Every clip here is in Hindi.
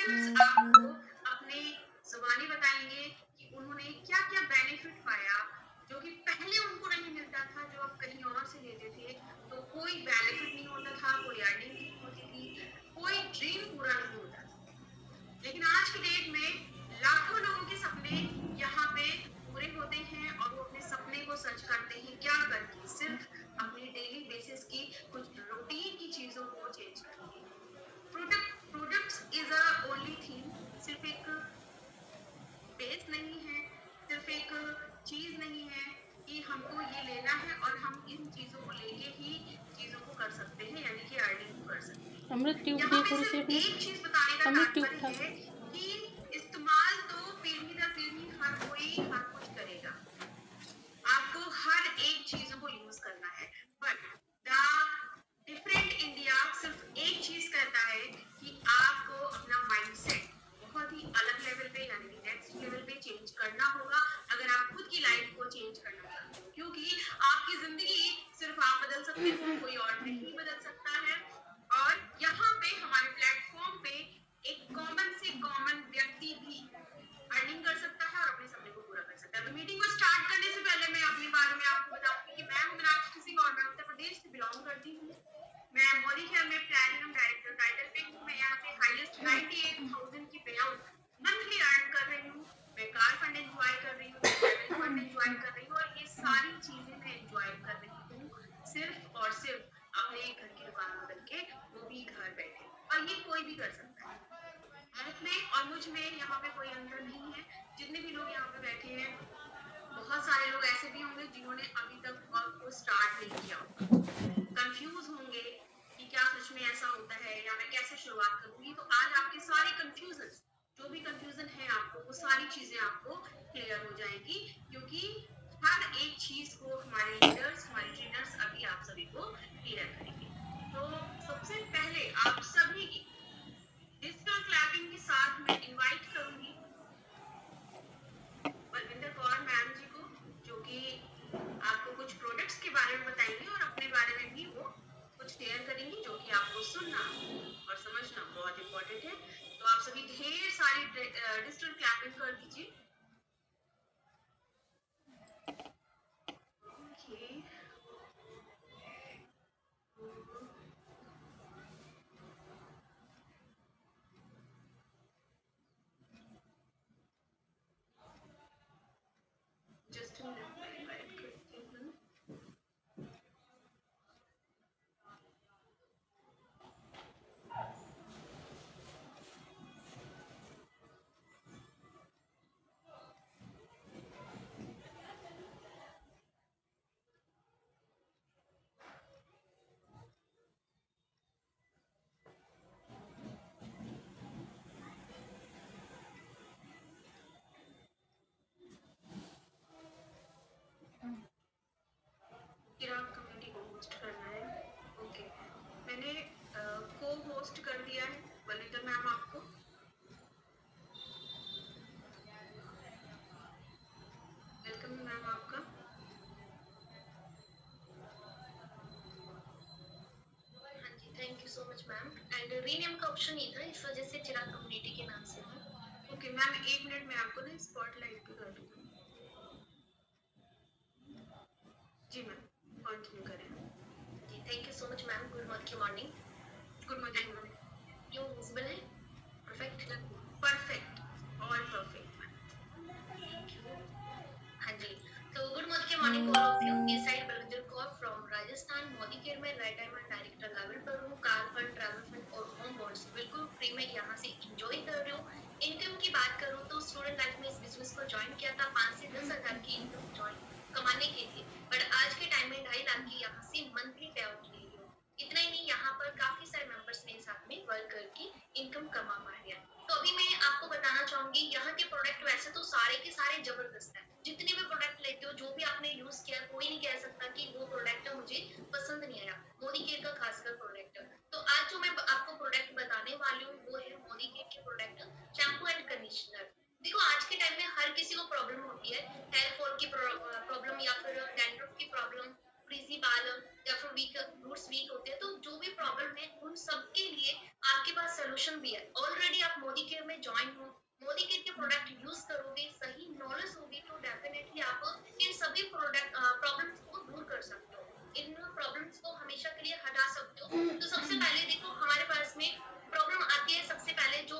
बेनिफिट्स आपको अपने ज़ुबानी बताएँगे कि उन्होंने क्या-क्या बेनिफिट पाया, जो कि पहले उनको नहीं मिलता था, जो अब कहीं और से लेते थे, तो कोई बेनिफिट नहीं होता था, कोई अर्निंग नहीं होती थी, कोई ड्रीम पूरा नहीं होता था। लेकिन आज की डेट में लाखों लोगों के सपने यहाँ पे पूरे होते हैं और वो अपने सपने को सच करते हैं क्या करके, सिर्फ अपनी डेली बेसिस की कुछ रूटीन की चीजों को चेंज करके। Products is a only thing, सिर्फ एक बेस नहीं है, सिर्फ एक चीज नहीं है कि हमको ये लेना है और हम इन चीजों को लेके ही चीजों को कर सकते हैं, यानी कि अर्निंग को कर सकते हैं। अमृत ट्यूब यहाँ दे पे थोड़ी सी सिर्फ अपनी। एक चीज बताने का अमृत ट्यूब तात्पर्य उठा। है कि इस्तेमाल तो पीढ़ी दर पीढ़ी हर कोई हर कुछ करेगा, आपको हर एक चीजों को यूज करना है। बट द डिफरेंट इंडिया सिर्फ एक चीज कहता है कि आपको अपना माइंडसेट बहुत ही अलग लेवल पे, यानी कि नेक्स्ट लेवल पे चेंज करना होगा अगर आप खुद की लाइफ को चेंज करना चाहते हो, क्योंकि आपकी जिंदगी सिर्फ आप बदल सकते हो, कोई और नहीं बदल सकता है। और यहाँ पे हमारे प्लेटफॉर्म पे एक कॉमन से कॉमन व्यक्ति भी अर्निंग कर सकता है और अपने सपने को पूरा कर सकता है। तो मीटिंग को स्टार्ट करने से पहले मैं अपने बारे में आपको बताऊंगी कि मैं हूं मीनाक्षी सिंह और मैं उत्तर प्रदेश से बिलोंग करती हूँ। मैं मोदी केयर में प्लैटिनम डायरेक्टर टाइटल पे हूँ। मैं यहाँ पे हाईएस्ट 98,000 की पे आउट मंथली अर्न कर रही हूँ। मैं कार फंड एंजॉय कर रही हूँ, मैं फैमिली फंड एंजॉय कर रही हूँ, और ये सारी चीजें मैं एंजॉय कर रही हूँ सिर्फ और सिर्फ अपने घर की दुकान बदल के, वो भी घर बैठे। और ये कोई भी कर सकता है, भारत में और मुझ में यहाँ पे कोई अंतर नहीं है। जितने भी लोग यहाँ पे बैठे हैं, बहुत सारे लोग ऐसे भी होंगे जिन्होंने अभी तक वर्क को स्टार्ट नहीं किया होगा, कंफ्यूज होंगे कि क्या सच में ऐसा होता है या मैं कैसे शुरुआत करूंगी। तो आज आपके सारे कंफ्यूजन, जो भी कंफ्यूजन है आपको, वो सारी चीजें आपको क्लियर हो जाएगी, क्योंकि हर एक चीज को हमारे लीडर्स, हमारे ट्रेनर्स अभी आप सभी को क्लियर करेंगे। तो सबसे पहले आप सभी की डिजिटल क्लैपिंग के साथ मैं इनवाइट करूंगी बलविंदर कौर मैम जी को, जो कि आपको कुछ प्रोडक्ट्स के बारे में बताएंगे और अपने बारे में भी वो कुछ शेयर करेंगी, जो कि आपको सुनना और समझना बहुत इंपॉर्टेंट है। तो आप सभी ढेर सारी डिजिटल क्लैपिंग कर दीजिए। ओके, जस्ट इनवाइट करती हूँ। चिराग कम्युनिटी को होस्ट करना है। ओके, मैंने को होस्ट कर दिया है बलविंदर मैम आपको। वेलकम मैम आपका। हाँ जी, thank you so much ma'am. And rename का ऑप्शन नहीं था, इस वजह से चिराग कम्युनिटी के नाम से था। ओके मैम, एक मिनट में आपको ना स्पॉटलाइट पे कर दूंगी। जी मैम, कंटिन्यू करें। जी, thank you so much ma'am. Good morning. Good morning. You visible है? Perfect, perfect, all perfect ma'am. Thank you. हाँ जी, तो good morning all of you. This side Balwinder Kaur from Rajasthan. Modicare में right time and director level पर हूँ। कार फंड, ट्रैवल फंड और होम बॉन्ड्स बिल्कुल फ्री में यहाँ से इंजॉय कर रही हूँ। इनकम की बात करूँ तो स्टूडेंट लाइफ में इस बिजनेस को ज्वाइन किया था 5 से 10 हजार की इनकम ज्वाइन कमाने के लिए, बट आज के टाइम में 2.5 लाख की यहाँ से मंथली पे आउट ले रही हूँ। इतना ही नहीं, यहाँ पर काफी सारे मेंबर्स मेरे साथ में वर्क करके इनकम कमा पा रहे हैं। तो अभी मैं आपको बताना चाहूंगी, यहाँ के प्रोडक्ट वैसे तो सारे के सारे जबरदस्त है। जितने भी प्रोडक्ट लेते हो, जो भी आपने यूज किया, कोई नहीं कह सकता कि वो प्रोडक्ट मुझे पसंद नहीं आया। मोदी केयर का खासकर प्रोडक्ट। तो आज जो मैं आपको प्रोडक्ट बताने वाली हूँ वो है मोदी केयर के प्रोडक्ट शैम्पू एंड कंडीशनर। देखो, आज के टाइम में हर किसी को प्रॉब्लम होती है, हेयर फॉल की प्रॉब्लम या फिर डैंड्रफ की प्रॉब्लम, फ्रीजी बाल या फिर वीक रूट्स वीक होते हैं, तो जो भी प्रॉब्लम है उन सब के लिए आपके पास सोल्यूशन भी है। ऑलरेडी आप मोदी केयर में ज्वाइन हो, मोदी केयर के प्रोडक्ट यूज करोगे, सही नॉलेज होगी, तो डेफिनेटली आप इन सभी प्रोडक्ट प्रॉब्लम्स को दूर कर सकते हो, इन प्रॉब्लम्स को हमेशा के लिए हटा सकते हो। तो सबसे पहले देखो हमारे पास में प्रॉब्लम आती है, सबसे पहले जो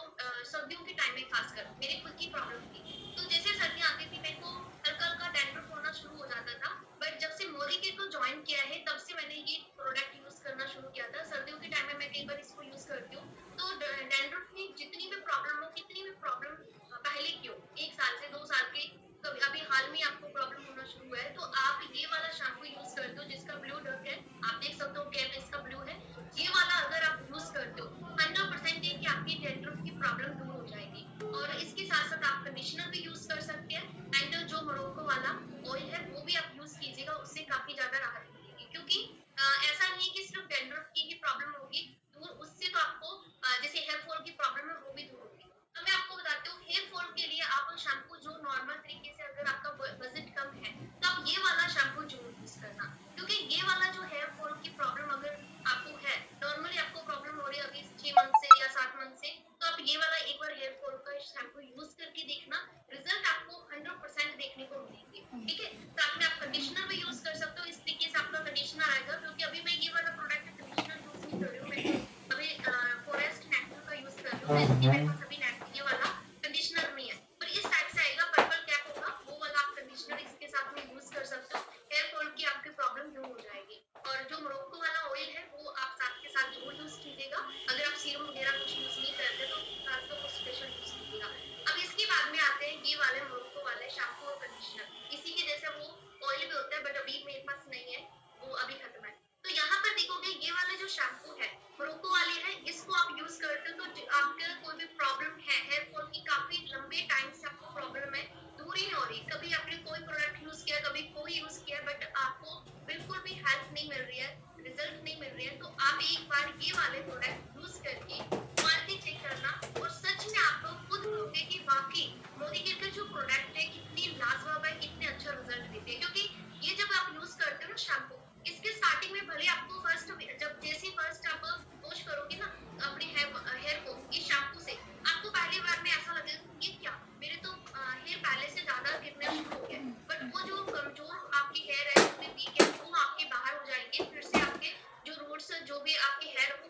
सर्दियों के टाइम में खासकर मेरे खुद की प्रॉब्लम थी। तो जैसे सर्दियां आती थी मेरे को हल्का हल्का डैंड्रफ होना शुरू हो जाता था, बट जब से मोदी केयर को ज्वाइन किया है तब से मैंने ये प्रोडक्ट यूज करना शुरू किया था। सर्दियों के टाइम में मैं कई बार इसको यूज करती हूँ, तो डैंड्रफ में जितनी भी प्रॉब्लम हो, कितनी भी प्रॉब्लम पहले की हो, 1 साल से 2 साल के, कभी अभी हाल में आपको प्रॉब्लम होना शुरू हुआ है, तो आप ये वाला शैम्पू यूज करते हो जिसका ब्लू डॉट है, आप देख सकते हो कैप इसका ब्लू है, ये वाला अगर आप यूज करते हो 100% है कि आपकी डैंड्रफ की प्रॉब्लम दूर हो जाएगी। और इसके साथ साथ आप कंडीशनर भी यूज कर सकते हैं, एंड जो मोरक्को वाला ऑयल है वो भी आप यूज कीजिएगा, उससे काफी ज्यादा राहत मिलेगी। क्योंकि ऐसा नहीं है कि सिर्फ डैंड्रफ की ही प्रॉब्लम होगी दूर, उससे तो आपको जैसे हेयर फॉल की प्रॉब्लम है वो भी दूर होगी। तो मैं आपको बताती हूँ हेयर फॉल के लिए आप शैम्पू जो नॉर्मल तरीके से, अगर आपका बजट कम है तब ये वाला शैम्पू जरूर यूज करना, क्योंकि ये वाला जो हेयर फॉल की प्रॉब्लम अगर आपको है, नॉर्मली आपको प्रॉब्लम हो रही है अभी 6 मंथ से या 7 मंथ से, तो आप ये वाला एक बार हेयर फॉल का शैम्पू यूज करके देखना, रिजल्ट आपको 100% देखने को मिलेंगे। ठीक है, साथ में आप कंडीशनर भी यूज कर सकते हो, इस तरीके से आपका कंडीशनर आएगा, क्योंकि अभी मैं ये वाला प्रोडक्ट कंडीशनर यूज नहीं कर रही हूँ, मैं अभी फॉरेस्ट नेचुरल का यूज कर रही हूँ, तो इसलिए मेरे पास अभी ये वाला कंडीशनर नहीं है, पर इस टाइप से आएगा, पर्पल कैप होगा, वो वाला आप कंडीशनर इसके साथ में यूज कर सकते हो, हेयर फॉल की आपकी प्रॉब्लम दूर हो जाएगी। और जो मोरक्को वाला ऑयल है वो आप साथ के साथ जरूर यूज कीजिएगा, अगर आप सीरम वगैरह कुछ यूज नहीं करते तो खास तो स्पेशल यूज कीजिएगा। अब इसके बाद में आते हैं ये वाले मोरक्को वाले शैम्पू और कंडीशनर, इसी के जैसे वो ऑयल भी होता है, बट अभी मेरे पास नहीं है, वो अभी खत्म है। तो यहाँ पर देखोगे ये वाला जो शैम्पू है मोरक्को वाले है, इसको आप यूज करते हो तो आपके कोई भी प्रॉब्लम है हेयर फॉल की, काफी लंबे टाइम से आपको प्रॉब्लम है, दूर ही नहीं हो रही, कभी आपने कोई प्रोडक्ट यूज किया, कभी कोई यूज किया, बट आपको बिल्कुल भी हेल्प नहीं मिल रही है, रिजल्ट नहीं मिल रही है, तो आप एक बार ये वाले प्रोडक्ट यूज करके क्वालिटी चेक करना, और सच में आप लोग खुद कहोगे कि वाकई मोदी केयर के जो प्रोडक्ट है कितनी लाजवाब है, कितने अच्छा रिजल्ट देते हैं। क्योंकि ये जब आप यूज करते हो ना शैम्पू, इसके स्टार्टिंग में भले आपको फर्स्ट, जब जैसे फर्स्ट आप वॉश करोगे ना अपने हेयर को इस शैम्पू से, आपको पहली बार में ऐसा लगेगा ये क्या, मेरे तो हेयर पहले से ज्यादा गिरना शुरू हो गया, बट वो जो कमजोर आपकी हेयर है, जो भी वीक है, वो आपके बाहर हो जाएंगे, फिर से आपके जो रूट्स जो भी आपके हेयर वो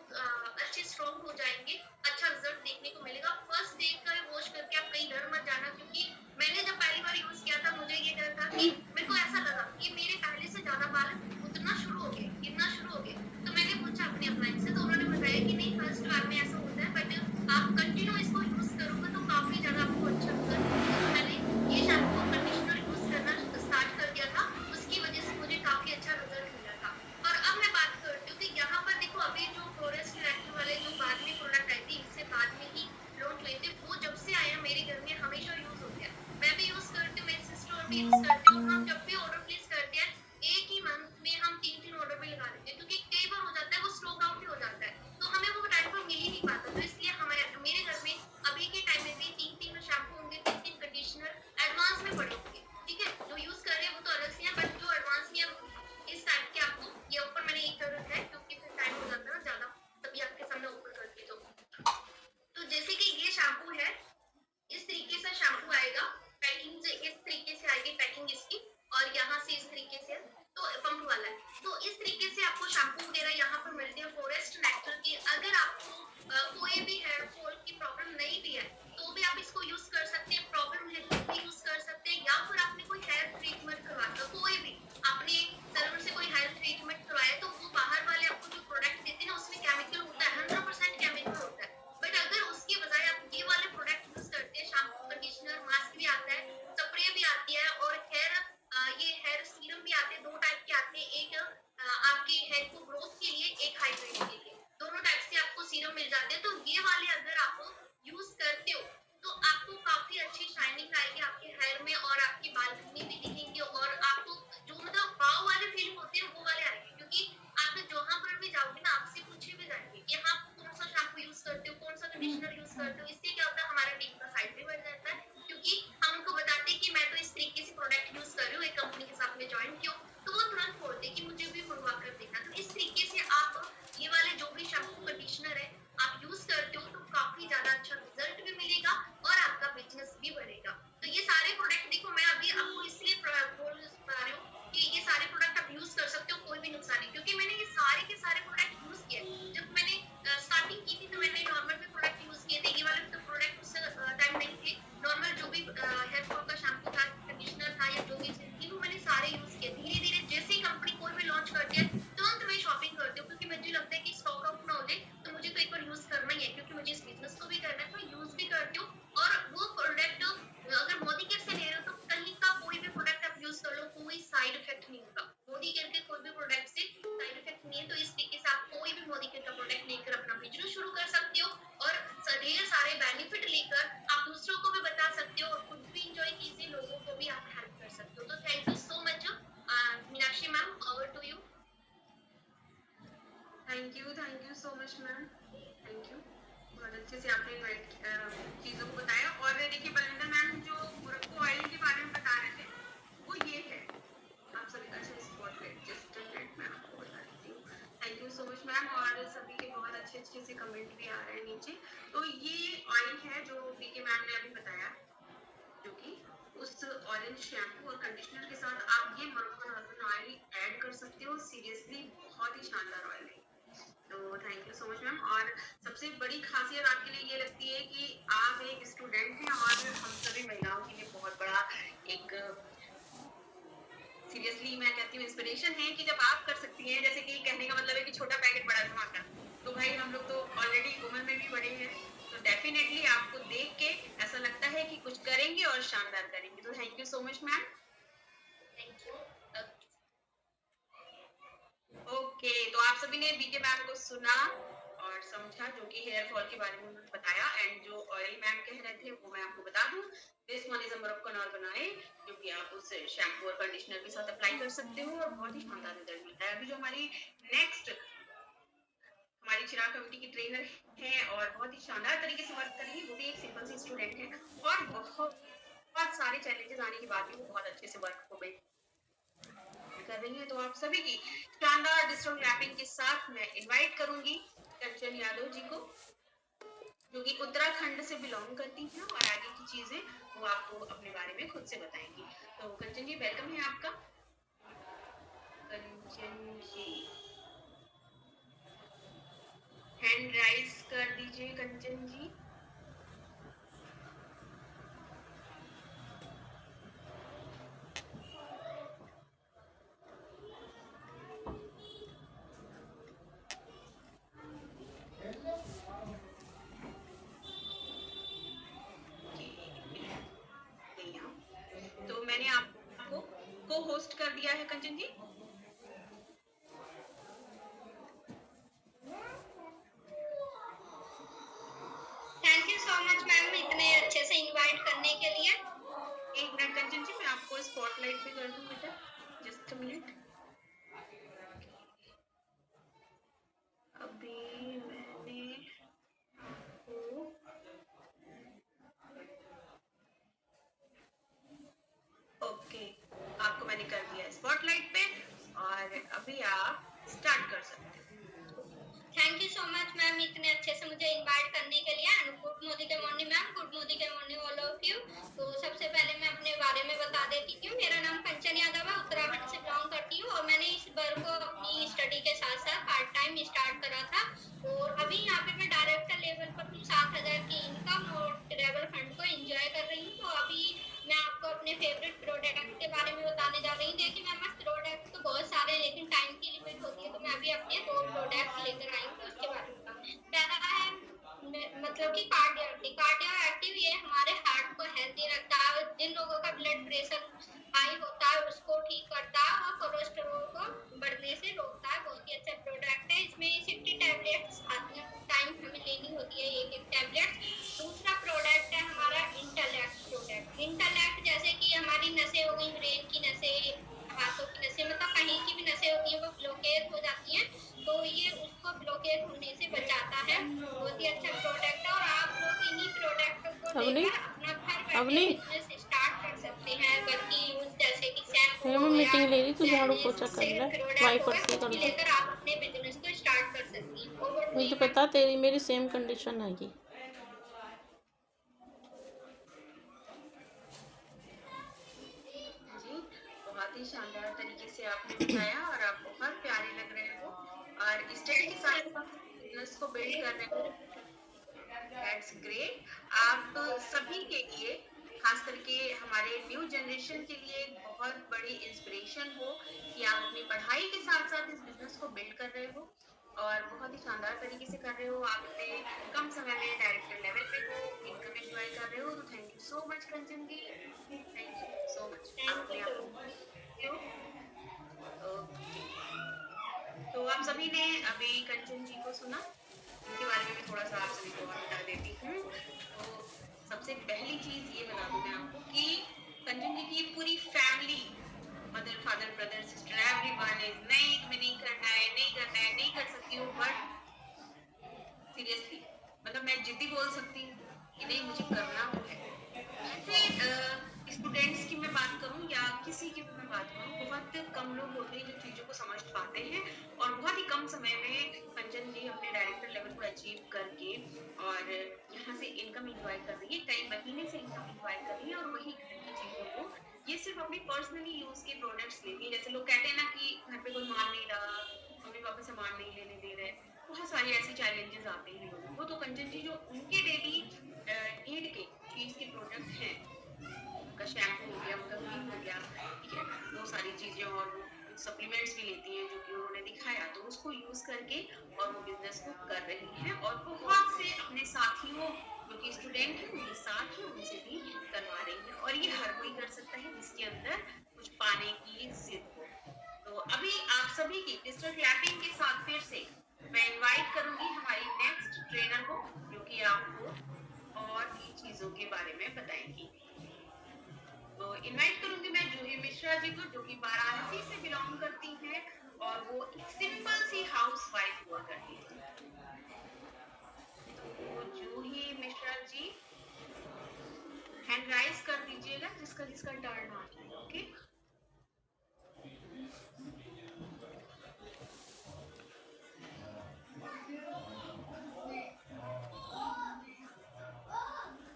अच्छे स्ट्रॉन्ग हो जाएंगे, अच्छा रिजल्ट देखने को मिलेगा। फर्स्ट डे का वॉश करके आप कहीं डर मत जाना, क्योंकि मैंने जब पहली बार यूज किया था मुझे ये डर था कि मेरे को ऐसा लगा कि मेरे पहले से ज्यादा बाल उतना शुरू हो गए, गिरना शुरू हो गए। तो मैंने पूछा अपने अपलाइन से, तो उन्होंने बताया कि नहीं फर्स्ट बार में ऐसा होता है, बट आप कंटिन्यू इसको यूज करोगे तो काफी ज्यादा आपको अच्छा रिजल्ट मिलेगा। तो मैंने ये शैम्पू कंडीशनर यूज करना स्टार्ट कर दिया था, उसकी वजह से मुझे काफी अच्छा रिजल्ट मिला था। और अब मैं बात करती हूँ कि यहाँ पर देखो अभी जो फॉरेस्ट नेचुरल वाले जो बाद में प्रोडक्ट आई थी, इससे बाद में ही लॉन्च हुए थे, वो जब से आया मेरे घर में हमेशा यूज हो गया, मैं भी यूज करती हूँ, मेरी सिस्टर भी यूज करती हूँ, हम जब भी ऑर्डर प्लेस करते हैं एक ही मंथ में हम 3-3 ऑर्डर भी लगा देते हैं, क्योंकि कई बार हो जाता है वो स्टॉक आउट ही हो जाता है, तो हमें वो टाइम पर मिल ही नहीं पाता, तो इसलिए हमारे मेरे घर में अभी के टाइम में भी 3-3 शैम्पू होंगे, 3-3 कंडीशनर एडवांस में पड़े होंगे। ठीक है, जो यूज कर रहे हैं वो तो अलग से है, बट जो एडवांस में इस टाइप के आपको ये ओपन मैंने एक कर रखा है, क्योंकि फिर टाइम हो जाता है ना ज्यादा, तभी आपके सामने ओपन करती हूँ। तो जैसे कि ये शैम्पू है, इस तरीके से शैम्पू आएगा, पैकिंग से इस तरीके से आएगी पैकिंग इसकी, और यहाँ से इस मुझे इस बिजनेस को भी करना है तो यूज भी करती हूँ। और वो प्रोडक्ट अगर मोदी केयर से ले रहे हो तो कहीं का कोई भी प्रोडक्ट आप यूज कर लो, कोई साइड इफेक्ट नहीं होगा। मोदी केयर के कोई भी प्रोडक्ट से साइड इफेक्ट नहीं है, तो इस तरीके से आप कोई भी मोदी केयर का प्रोडक्ट लेकर अपना बिजनेस शुरू कर सकते हो और ढेर सारे बेनिफिट लेकर आप दूसरों को भी बता सकते हो और खुद भी इंजॉय कीजिए, लोगों को भी आप हेल्प कर सकते हो। तो thank you so much Meenakshi ma'am, over to you. Thank you so much ma'am, thank you. बहुत अच्छे से आपने चीज़ों को बताया। और देखिए बलविंदर मैम जो मोरक्को ऑयल के बारे में बता रहे थे वो ये है, आप सभी का स्पॉटलाइट जस्ट मैं आपको बता देती हूँ। Thank you so much ma'am. और सभी के बहुत अच्छे से कमेंट भी आ रहे हैं नीचे। तो ये ऑयल है जो बीके मैम ने अभी बताया, जो कि उस ऑरेंज शैम्पू और कंडीशनर के साथ आप ये मोरक्को ऑयल ऐड कर सकते हो। सीरियसली बहुत ही शानदार ऑयल है। तो thank you so much ma'am. और सबसे बड़ी खासियत आपके लिए ये लगती है कि आप एक स्टूडेंट हैं और हम सभी महिलाओं के लिए बहुत बड़ा एक सीरियसली मैं कहती हूँ इंस्पिरेशन है कि जब आप कर सकती हैं, जैसे कि कहने का मतलब है कि छोटा पैकेट बड़ा धमाका, तो भाई हम लोग तो ऑलरेडी उम्र में भी बड़े हैं, तो डेफिनेटली आपको देख के ऐसा लगता है कि कुछ करेंगे और शानदार करेंगे। तो thank you so much ma'am. Thank you. Okay, तो आप सभी ने बीके मैम को सुना और समझा, जो कि हेयर फॉल के बारे में उन्होंने बताया। एंड जो ऑयल मैम कह रहे थे वो मैं आपको बता दूं, this one is a Moroccan oil बनाए, जो कि आप उस शैम्पू और कंडीशनर के साथ अप्लाई कर सकते हो और बहुत ही शानदार रिजल्ट मिलता है। अभी जो हमारी नेक्स्ट हमारी चिराग कमेटी की ट्रेनर है और बहुत ही शानदार तरीके से वर्क करेंगी, वो भी एक सिंपल सी स्टूडेंट है और बहुत सारे चैलेंजेस आने के बाद भी वो बहुत अच्छे से वर्क को कर रही है। तो आप सभी की शानदार डिजिटल रैपिंग के साथ मैं इनवाइट करूंगी कंचन यादव जी को, जो कि उत्तराखंड से बिलोंग करती हैं और आगे की चीजें वो आपको अपने बारे में खुद से बताएंगी। तो कंचन जी वेलकम है आपका। कंचन जी हैंड राइज कर दीजिए कंचन जी। तो मैंने आपको को होस्ट कर दिया है Kanchan ji. Thank you so much ma'am इतने अच्छे से इनवाइट करने के लिए। एक मिनट कंचन जी, मैं आपको स्पॉटलाइट पे कर दूं बेटा, जस्ट अ मिनट। अभी मैंने ओके आपको मैंने कर दिया स्पॉटलाइट पे और अभी आप स्टार्ट कर सकते हैं। Thank you so much ma'am इतने अच्छे से मुझे इनवाइट करने के लिए। गुड मोदी के मॉर्निंग मैम, गुड मोदी के मॉर्निंग ऑल ऑफ यू। तो सबसे पहले मैं अपने बारे में बता देती हूँ। मेरा नाम कंचन यादव है, उत्तराखंड से बिलोंग करती हूँ और मैंने इस बार को अपनी स्टडी के साथ साथ पार्ट टाइम स्टार्ट करा था और अभी यहाँ पे मैं डायरेक्टर लेवल पर 7,000 की इनकम और ट्रेवल फंड को एंजॉय कर रही हूँ। तो अभी मैं आपको अपने फेवरेट प्रोडक्ट के बारे में बताने जा रही हूँ। देखिए मैम प्रोडक्ट तो बहुत सारे हैं लेकिन टाइम की लिमिट होती है, तो मैं अभी अपने 2 प्रोडक्ट लेकर आई हूँ उसके बारे में बताऊँ। पहला है मतलब कि कार्डियो एक्टिव, ये हमारे हार्ट को हेल्दी रखता है। जिन लोगों का ब्लड प्रेशर हाई होता है उसको ठीक करता है और कोलेस्ट्रॉल को बढ़ने से रोकता है। बहुत ही अच्छा प्रोडक्ट है। इसमें 60 टैबलेट्स टाइम हमें लेनी होती है, एक टैबलेट। दूसरा प्रोडक्ट है हमारा इंटेलेक्ट प्रोडक्ट। इंटेलेक्ट जैसे कि हमारी नसें हो गई, ब्रेन की नसें, हाथों की नसें, मतलब कहीं की भी नसें होती है वो ब्लॉकेज हो जाती हैं, तो ये उसको ब्लॉकेज होने से बचाता है। बहुत ही अच्छा प्रोडक्ट है और आप लोग इन्हीं प्रोडक्ट को लेकर अपना घर बैठे बिजनेस स्टार्ट कर सकते हैं। घर की यूज जैसे कि शैम्पू हो गया, मीटिंग ले रही तू झाड़ू पोछा कर ले, वाइपर से कर ले, लेकर आप अपने बिजनेस को स्टार्ट कर सकती हैं। मुझे पता तेरी मेरी सेम कंडीशन है की। बहुत ही शानदार तरीके से आपने बताया और आप बहुत प्यारे लग रहे हो और स्टडी के साथ बिजनेस को बिल्ड कर रहे हो। That's great. आप सभी के लिए, खास करके हमारे न्यू जनरेशन के लिए एक बहुत बड़ी इंस्पिरेशन हो कि आप अपनी पढ़ाई के साथ साथ इस बिजनेस को बिल्ड कर रहे हो और बहुत ही शानदार तरीके से कर रहे हो। आप इतने कम समय में डायरेक्टर लेवल पे हो, इनकम एंजॉय कर रहे हो, तो thank you so much Kanchan ji, thank you so much. आप अपने आप को ओके। तो आप सभी ने अभी कंचन जी को सुना, इनके बारे में भी थोड़ा सा आप सभी को और बता देती हूँ। तो सबसे पहली चीज ये बता दूं मैं आपको कि कंचन जी की पूरी family, mother father brother sister everyone is नहीं, तुम्हें नहीं करना है, नहीं करना है, नहीं कर सकती हो, बट सीरियसली मतलब मैं जिद्दी बोल सकती हूँ कि नहीं मुझे करना तो है। ऐसे स्टूडेंट्स की मैं बात करूं या किसी की भी मैं बात करूं, बहुत कम लोग होते हैं जो चीजों को समझ पाते हैं और बहुत ही कम समय में कंचन जी अपने डायरेक्टर लेवल को अचीव करके और यहाँ से इनकम एंजॉय कर रही है, कई महीने से इनकम एंजॉय कर रही है और वही घर की चीजों को ये सिर्फ अपनी पर्सनली यूज के प्रोडक्ट्स लेती है। जैसे लोग कहते हैं ना कि घर पे कोई मान नहीं रहा, मम्मी पापा सामान नहीं लेने दे रहे, बहुत सारी ऐसी चैलेंजेस आते हैं लोगों को। तो कंचन जी जो उनके डेली नीड के चीज के प्रोडक्ट हैं, उनका शैम्पू हो गया, उनका क्रीम हो गया, ठीक है, वो सारी चीजें और वो सप्लीमेंट्स भी लेती हैं जो कि उन्होंने दिखाया, तो उसको यूज करके और वो बिजनेस को कर रही हैं और बहुत से अपने साथियों जो कि स्टूडेंट हैं उनके साथ ही उनसे भी करवा रही हैं। और ये हर कोई कर सकता है जिसके अंदर कुछ पाने की जिद हो। तो अभी आप सभी की डिजिटल क्लैपिंग के साथ फिर से मैं इनवाइट करूंगी हमारी नेक्स्ट ट्रेनर को, जो कि आपको और भी चीजों के बारे में बताएंगी। तो इनवाइट करूंगी मैं जूही मिश्रा जी को, जो कि वाराणसी से बिलोंग करती हैं और वो एक सिंपल सी हाउस वाइफ हुआ करती थी। तो जूही मिश्रा जी हैंड राइज कर दीजिएगा जिसका जिसका टर्न आ जाए। ओके,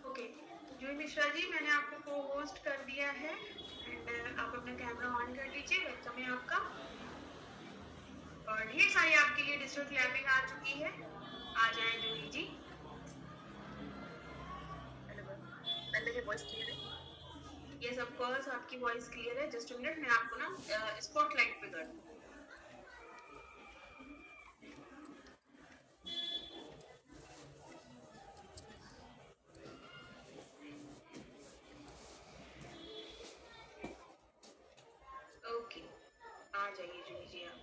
ओके जूही मिश्रा जी, मैंने आपको को होस्ट कर दिया है एंड आप अपना कैमरा ऑन कर लीजिए। वेलकम है आपका और ढेर सारी आपके लिए डिजिटल क्लैपिंग आ चुकी है। आ जाए जूही जी। वॉइस क्लियर है? यस ऑफ कोर्स आपकी वॉइस क्लियर है। जस्ट अ मिनट, मैं आपको ना स्पॉटलाइट पे कर दूं। ओके, आ जाइए जूही जी आप।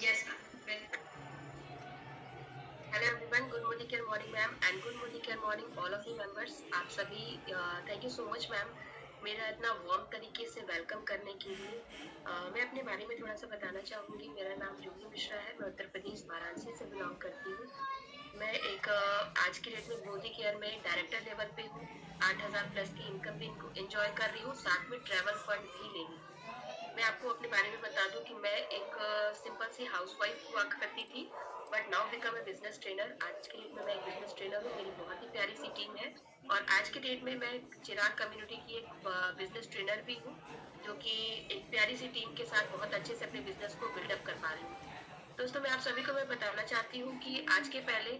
Yes ma'am. Hello everyone, good morning care morning ma'am and good morning care morning all of the members. आप सभी thank you so much ma'am मेरा इतना वार्म तरीके से वेलकम करने के लिए। मैं अपने बारे में थोड़ा सा बताना चाहूँगी। मेरा नाम जूही मिश्रा है, मैं उत्तर प्रदेश वाराणसी से बिलोंग करती हूँ। मैं एक आज की डेट में मोदी केयर में डायरेक्टर लेवल पे हूँ। 8,000 प्लस की इनकम भी एंजॉय कर रही हूँ, साथ में ट्रैवल फंड भी ले रही हूँ। मैं आपको अपने बारे में बता दूं कि मैं एक सिंपल सी हाउसवाइफ हुआ करती थी, but now become a business trainer. आज के डेट में मैं एक बिजनेस ट्रेनर हूँ, मेरी बहुत ही प्यारी सी टीम है और आज के डेट में मैं चिराग कम्युनिटी की एक बिजनेस ट्रेनर भी हूँ, जो कि एक प्यारी सी टीम के साथ बहुत अच्छे से अपने बिजनेस को बिल्डअप कर पा रही हूँ। दोस्तों, मैं आप सभी को मैं बताना चाहती हूँ कि आज के पहले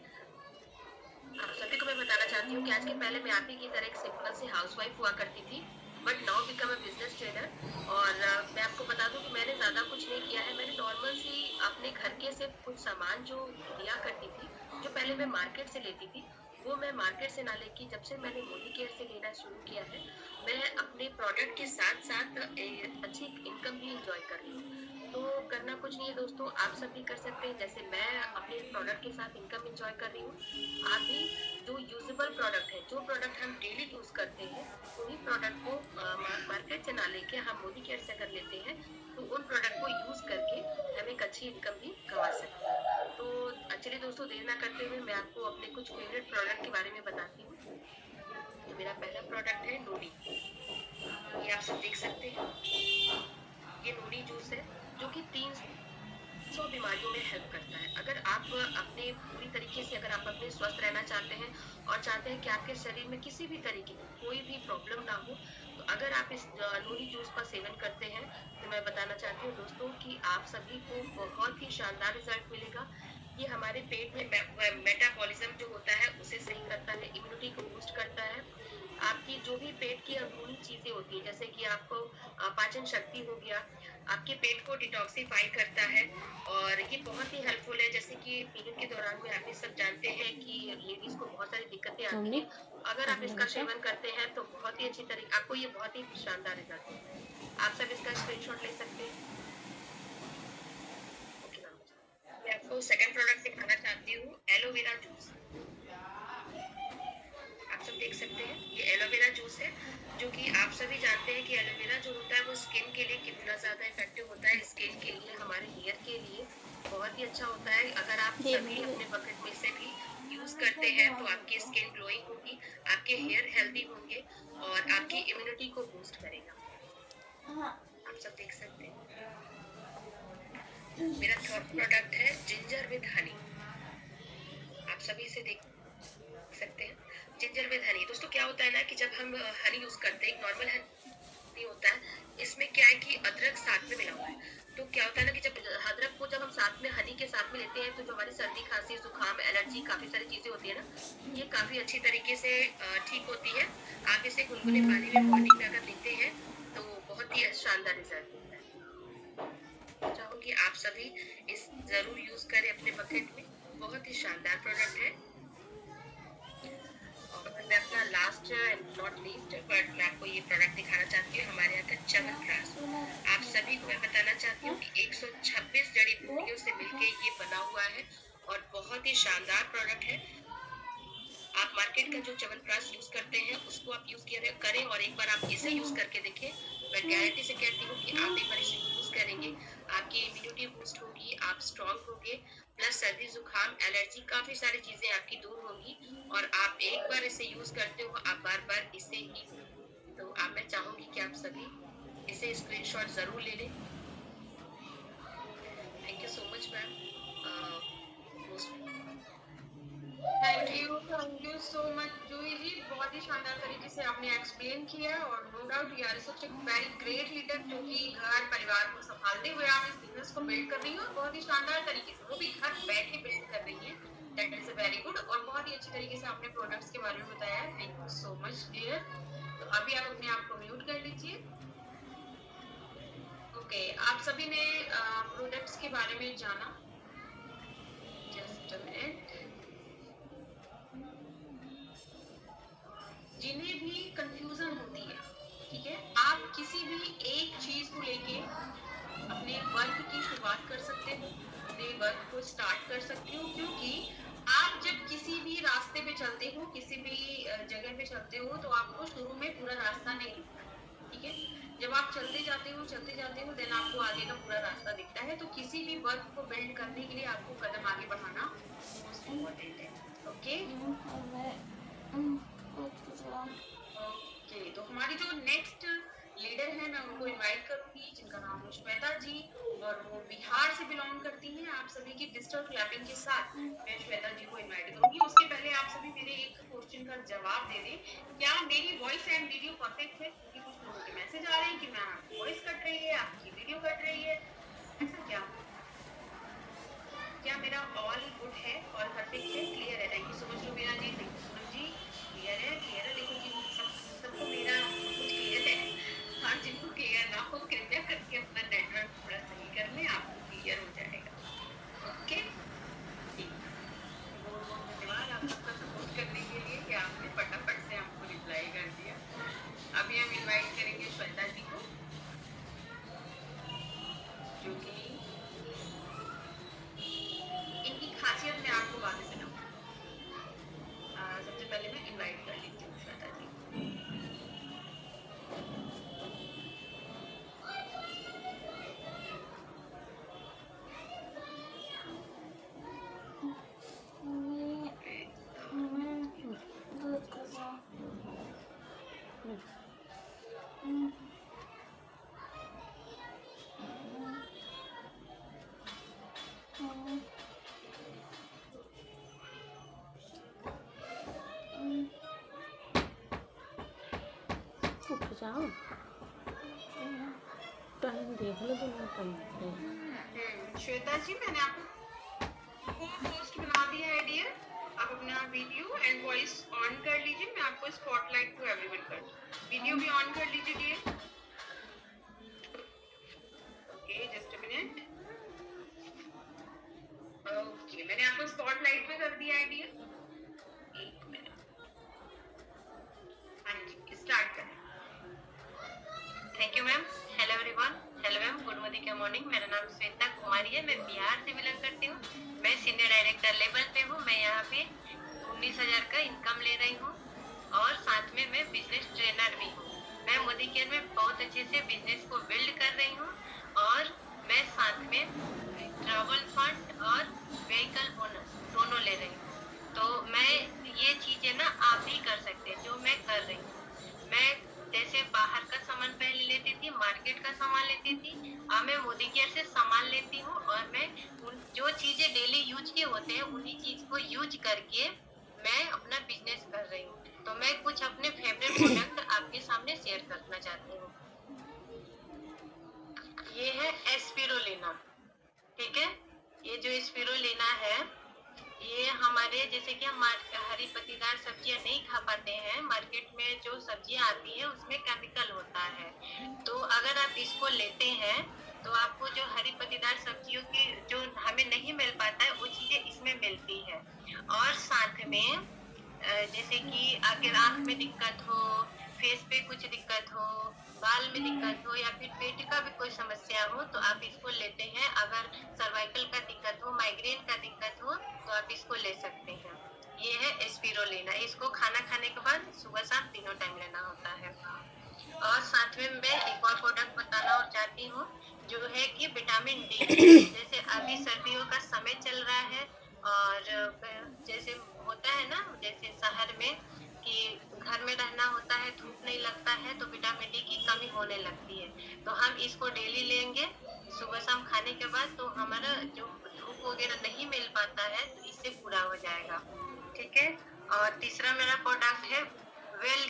आप सभी को मैं बताना चाहती हूँ कि आज के पहले मैं आप ही की तरह एक सिंपल सी हाउसवाइफ हुआ करती थी, but now become a business trainer. और मैं आपको बता दूं कि मैंने ज्यादा कुछ नहीं किया है। मैंने नॉर्मल सी अपने घर के सिर्फ कुछ सामान जो लिया करती थी, जो पहले मैं मार्केट से लेती थी, वो मैं मार्केट से ना लेके जब से मैंने मोदी केयर से लेना शुरू किया है, मैं अपने प्रोडक्ट के साथ साथ अच्छी इनकम भी इंजॉय कर रही हूँ। तो करना कुछ नहीं है दोस्तों, आप सब भी कर सकते हैं जैसे मैं अपने प्रोडक्ट के साथ इनकम एंजॉय कर रही हूँ। आप भी जो यूजेबल प्रोडक्ट है, जो प्रोडक्ट हम डेली यूज करते हैं, उन्हीं प्रोडक्ट को मार्केट से ना लेके हम मोदी केयर से कर लेते हैं, तो उन प्रोडक्ट को यूज करके हम एक अच्छी इनकम भी कमा सकते हैं। तो चलिए दोस्तों, देर ना करते हुए मैं आपको अपने कुछ फेवरेट प्रोडक्ट के बारे में बताती हूँ। तो मेरा पहला प्रोडक्ट है नोडी। ये आप सब देख सकते हैं, ये नोडी जूस है जो कि 300 बीमारियों में हेल्प करता है। अगर आप अपने पूरी तरीके से अगर आप अपने स्वस्थ रहना चाहते हैं और चाहते हैं कि आपके शरीर में किसी भी तरीके की कोई भी प्रॉब्लम ना हो, तो अगर आप इस नोनी जूस का सेवन करते हैं, तो मैं बताना चाहती हूँ दोस्तों कि आप सभी को बहुत ही शानदार रिजल्ट मिलेगा। ये हमारे पेट में मेटाबॉलिज्म जो होता है उसे सही करता है, इम्यूनिटी को बूस्ट करता है। आपकी जो भी पेट पेट की अंदरूनी चीजें होती हैं, जैसे कि आपको पाचन शक्ति हो गया, आपके पेट को डिटॉक्सिफाई करता है और ये बहुत ही हेल्पफुल है। जैसे कि पीरियड के दौरान में आप ये सब जानते हैं कि लेडीज को बहुत सारी दिक्कतें आती मम्मी हैं। अगर आप आधा इसका घंटा सेवन करते हैं तो बहुत ही अच्छी तरीके आपको ये बहुत ही शानदार रिजल्ट देता है। आप सब इसका स्क्रीनशॉट ले सकते हैं। ओके मैम, मैं आपको सेकंड प्रोडक्ट दिखाना चाहती हूँ, एलोवेरा जूस। आप सब देख सकते हैं ये एलोवेरा जूस है, जो कि आप सभी जानते हैं कि एलोवेरा जो होता है वो स्किन के लिए कितना ज्यादा इफेक्टिव होता है। स्किन के लिए, हमारे हेयर के लिए बहुत ही अच्छा होता है। अगर आप दे सभी दो अपने बकेट में से भी यूज करते हैं तो आपकी स्किन ग्लोइंग होगी, आपके हेयर हेल्दी होंगे और आपकी इम्यूनिटी को बूस्ट करेगा। आप सब देख सकते हैं। मेरा थर्ड प्रोडक्ट है जिंजर विद हनी। आप सभी इसे देख सकते हैं, जिंजर विद हनी। दोस्तों क्या होता है ना कि जब हम हनी यूज करते हैं, नॉर्मल हनी होता है, इसमें क्या है कि अदरक साथ में मिला हुआ है। तो क्या होता है ना कि जब अदरक को जब हम साथ में हनी के साथ में लेते हैं तो जो हमारी सर्दी खांसी जुकाम एलर्जी काफी सारी चीजें होती है ना, ये काफी अच्छी तरीके से ठीक होती है। आप इसे गुनगुने पानी में मॉर्निंग में अगर लेते हैं तो बहुत ही शानदार रिजल्ट मिलता है। चाहूंगी आप सभी इस जरूर यूज करें अपने बकेट में, बहुत ही शानदार प्रोडक्ट है। और मैं अपना last and not least but मैं आपको ये प्रोडक्ट दिखाना चाहती हूँ, हमारे यहाँ का च्यवनप्राश। आप सभी को मैं बताना चाहती हूँ कि 126 जड़ी बूटियों से मिलके ये बना हुआ है और बहुत ही शानदार प्रोडक्ट है। आप मार्केट का जो च्यवनप्राश यूज करते हैं उसको आप यूज करें और एक बार आप इसे यूज करके देखें। मैं गारंटी से कहती हूँ कि आप एक बार इसे यूज करेंगे, आपकी इम्यूनिटी बूस्ट होगी, आप स्ट्रांग होंगे, प्लस सर्दी जुकाम एलर्जी काफी सारी चीजें आपकी दूर होंगी। और आप एक बार इसे यूज करते हो आप बार बार इसे ही, तो आप मैं चाहूंगी कि आप सभी इसे स्क्रीनशॉट जरूर ले लें। Thank you so much ma'am. Thank you so much Juhi ji, बहुत ही शानदार तरीके से आपने एक्सप्लेन किया और no doubt you are such a very great leader, जो कि घर परिवार को संभालते हुए आप इस बिजनेस को बिल्ड कर रही हो और बहुत ही शानदार तरीके से, वो भी घर बैठे बिल्ड कर रही है। दैट इज वेरी गुड और बहुत ही अच्छी तरीके से आपने प्रोडक्ट्स के बारे में बताया। Thank you so much dear. तो अभी आप अपने आप को म्यूट कर लीजिए। ओके, आप सभी ने प्रोडक्ट्स के बारे में जाना। Just a minute. जिन्हें भी कंफ्यूजन होती है, ठीक है, आप किसी भी एक चीज को लेके अपने वर्क की शुरुआत कर सकते हो, अपने वर्क को स्टार्ट कर सकते हो, क्योंकि आप जब किसी भी रास्ते पे चलते हो, किसी भी जगह पे चलते हो, तो आपको शुरू में पूरा रास्ता नहीं दिखता, ठीक है। जब आप चलते जाते हो देन आपको आगे का पूरा रास्ता दिखता है। तो किसी भी वर्क को बिल्ड करने के लिए आपको कदम आगे बढ़ाना मोस्ट इम्पोर्टेंट है। ओके ओके, तो हमारी जो नेक्स्ट लीडर है मैं उनको इनवाइट करूंगी, जिनका नाम है श्वेता जी और वो बिहार से बिलोंग करती हैं। आप सभी की डिजिटल क्लैपिंग के साथ मैं श्वेता जी को इनवाइट करूंगी। उसके पहले आप सभी मेरे एक क्वेश्चन का जवाब दे दें, क्या मेरी वॉइस एंड वीडियो परफेक्ट है? क्योंकि कुछ लोगों के मैसेज आ रहे हैं कि मैम आपकी वॉइस कट रही है, आपकी वीडियो कट रही है, ऐसा क्या मेरा ऑल गुड है, ऑल परफेक्ट है, क्लियर है? Thank you so much Rubina ji, thank you so much ji. Clear है, देखो कि सबको मेरा कुछ क्लियर है। हाँ, जिनको क्लियर ना हो कृपया करके अपना नेटवर्क थोड़ा सही कर लें, आपको क्लियर हो जाएगा। ओके, बहुत बहुत धन्यवाद आप सबका सपोर्ट करने के लिए कि आपने फटाफट से हमको रिप्लाई कर दिया। अभी हम इनवाइट करेंगे श्वेता जी को, जो कि इनकी खासियत मैं आपको बाद में सुनाऊंगी। सबसे पहले मैं इनवाइट कर लेती हूँ श्वेता जी को। उठ जाओ टाइम देख लो दोनों टाइम श्वेता जी, मैंने आपको को होस्ट बना दिया है डियर। आप अपना वीडियो एंड वॉइस ऑन कर लीजिए, मैं आपको स्पॉटलाइट टू एवरीवन कर दूँ। वीडियो भी ऑन कर लीजिए dear. Okay just a minute. Okay मैंने आपको स्पॉटलाइट पे कर दिया है डियर। एक मिनट। हाँ जी स्टार्ट करें। Thank you ma'am. Hello everyone. Hello ma'am, good morning का मॉर्निंग। मेरा नाम श्वेता कुमारी है, मैं बिहार से बिलोंग करती हूँ। मैं सीनियर डायरेक्टर लेवल पे हूँ। मैं यहाँ पे 19,000 का इनकम ले रही हूँ और साथ में मैं बिजनेस ट्रेनर भी हूँ। मैं मोदी केयर में बहुत अच्छे से बिजनेस को बिल्ड कर रही हूँ और मैं साथ में ट्रैवल फंड और व्हीकल बोनस दोनों ले रही हूँ। तो मैं ये चीजें ना आप भी कर सकते हैं जो मैं कर रही हूँ। मैं जैसे बाहर का सामान पहले लेती थी, मार्केट का सामान लेती थी, अब मैं मोदी केयर से सामान लेती हूँ और मैं जो चीजें डेली यूज के होते हैं उन्हीं चीज को यूज करके मैं अपना बिजनेस कर रही हूँ। तो मैं कुछ अपने फेवरेट प्रोडक्ट आपके सामने शेयर करना चाहती हूँ। ये है एस्पिरुलिना, ठीक है। ये जो एस्पिरुलिना है ये हमारे जैसे कि हम हरी पत्तीदार सब्जियां नहीं खा पाते हैं, मार्केट में जो सब्जियां आती है उसमें केमिकल होता है। तो अगर आप इसको लेते हैं तो आपको जो हरी पत्तीदार सब्जियों की जो हमें नहीं मिल पाता है वो चीजें इसमें मिलती है। और साथ में जैसे कि अगर आंख में दिक्कत हो, फेस पे कुछ दिक्कत हो, बाल में दिक्कत हो या फिर पेट का भी कोई समस्या हो तो आप इसको लेते हैं। अगर सर्वाइकल का दिक्कत हो, माइग्रेन का दिक्कत हो तो आप इसको ले सकते हैं। ये है एस्पिरुलिना। इसको खाना खाने के बाद सुबह शाम तीनों टाइम लेना होता है। और साथ में मैं एक और प्रोडक्ट बताना और चाहती हूँ जो है कि विटामिन डी। जैसे अभी सर्दियों का समय चल रहा है और जैसे होता है ना, जैसे शहर में कि घर में रहना होता है, धूप नहीं लगता है तो विटामिन डी की कमी होने लगती है। तो हम इसको डेली लेंगे सुबह शाम खाने के बाद, तो हमारा जो धूप वगैरह नहीं मिल पाता है तो इससे पूरा हो जाएगा, ठीक है। और तीसरा मेरा प्रोडक्ट है well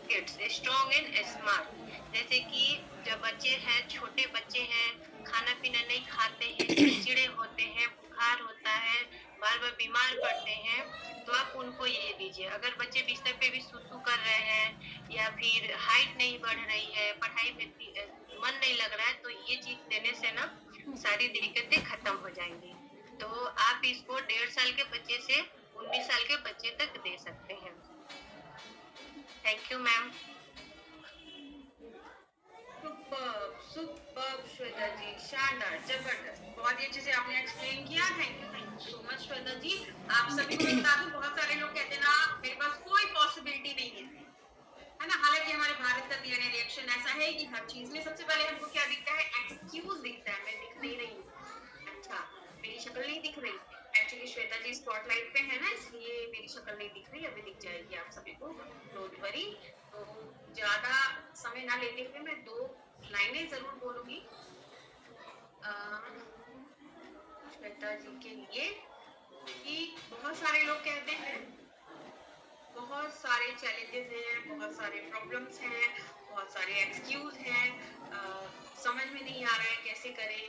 kids strong and smart. जैसे कि जो बच्चे हैं, छोटे बच्चे हैं, खाना पीना नहीं खाते हैं, चिड़चिड़े होते हैं, बुखार होता है, बार बार बीमार पड़ते हैं, तो आप उनको ये दीजिए। अगर बच्चे बिस्तर पे भी सुसु कर रहे हैं या फिर हाइट नहीं बढ़ रही है, पढ़ाई में मन नहीं लग रहा है, तो ये चीज देने से ना सारी दिक्कतें खत्म हो जाएंगी। तो आप इसको 1.5 साल के बच्चे से 19 साल के बच्चे तक दे सकते हैं। Thank you ma'am. Superb Shweta ji, शानदार, जबरदस्त, बहुत ही अच्छे से आपने एक्सप्लेन किया। Thank you so much Shweta ji. आप सभी को बता दूं, बहुत सारे लोग कहते हैं ना मेरे पास कोई पॉसिबिलिटी नहीं है ना। हालांकि हमारे भारत का डीएनए रिएक्शन ऐसा है कि हर चीज में सबसे पहले हमको क्या दिखता है, एक्सक्यूज दिखता है, मैं दिख नहीं रही हूँ, अच्छा मेरी शक्ल नहीं दिख रही। एक्चुअली श्वेता जी स्पॉटलाइट पे है ना, इसलिए मेरी शक्ल नहीं दिख रही, अभी दिख जाएगी आप सभी को, डोंट वरी। तो ज्यादा समय ना लेते हुए मैं 2 लाइनें जरूर बोलूंगी श्वेता जी के लिए कि बहुत सारे लोग कहते हैं बहुत सारे चैलेंजेस हैं, बहुत सारे प्रॉब्लम्स हैं, बहुत सारे एक्सक्यूज हैं, समझ में नहीं आ रहा है कैसे करें,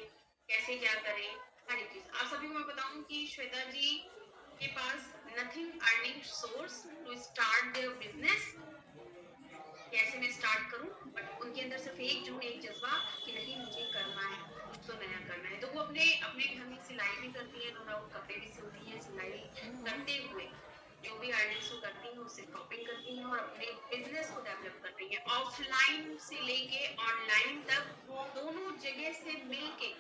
कैसे क्या करें, हर एक चीज। आप सभी को मैं बताऊं कि श्वेता जी के पास nothing earning source to start their business. कैसे मैं स्टार्ट करूं, बट उनके अंदर सिर्फ एक जुनून, एक जज्बा कि नहीं मुझे करना है, कुछ तो नया करना है। तो वो अपने घर में सिलाई भी करती है, नो डाउट कपड़े भी सिलती है, सिलाई करते हुए जो भी अर्निंग्स वो करती हैं उससे शॉपिंग करती हैं और अपने बिजनेस को डेवलप करती हैं। ऑफलाइन से लेके ऑनलाइन तक दोनों जगह से मिलके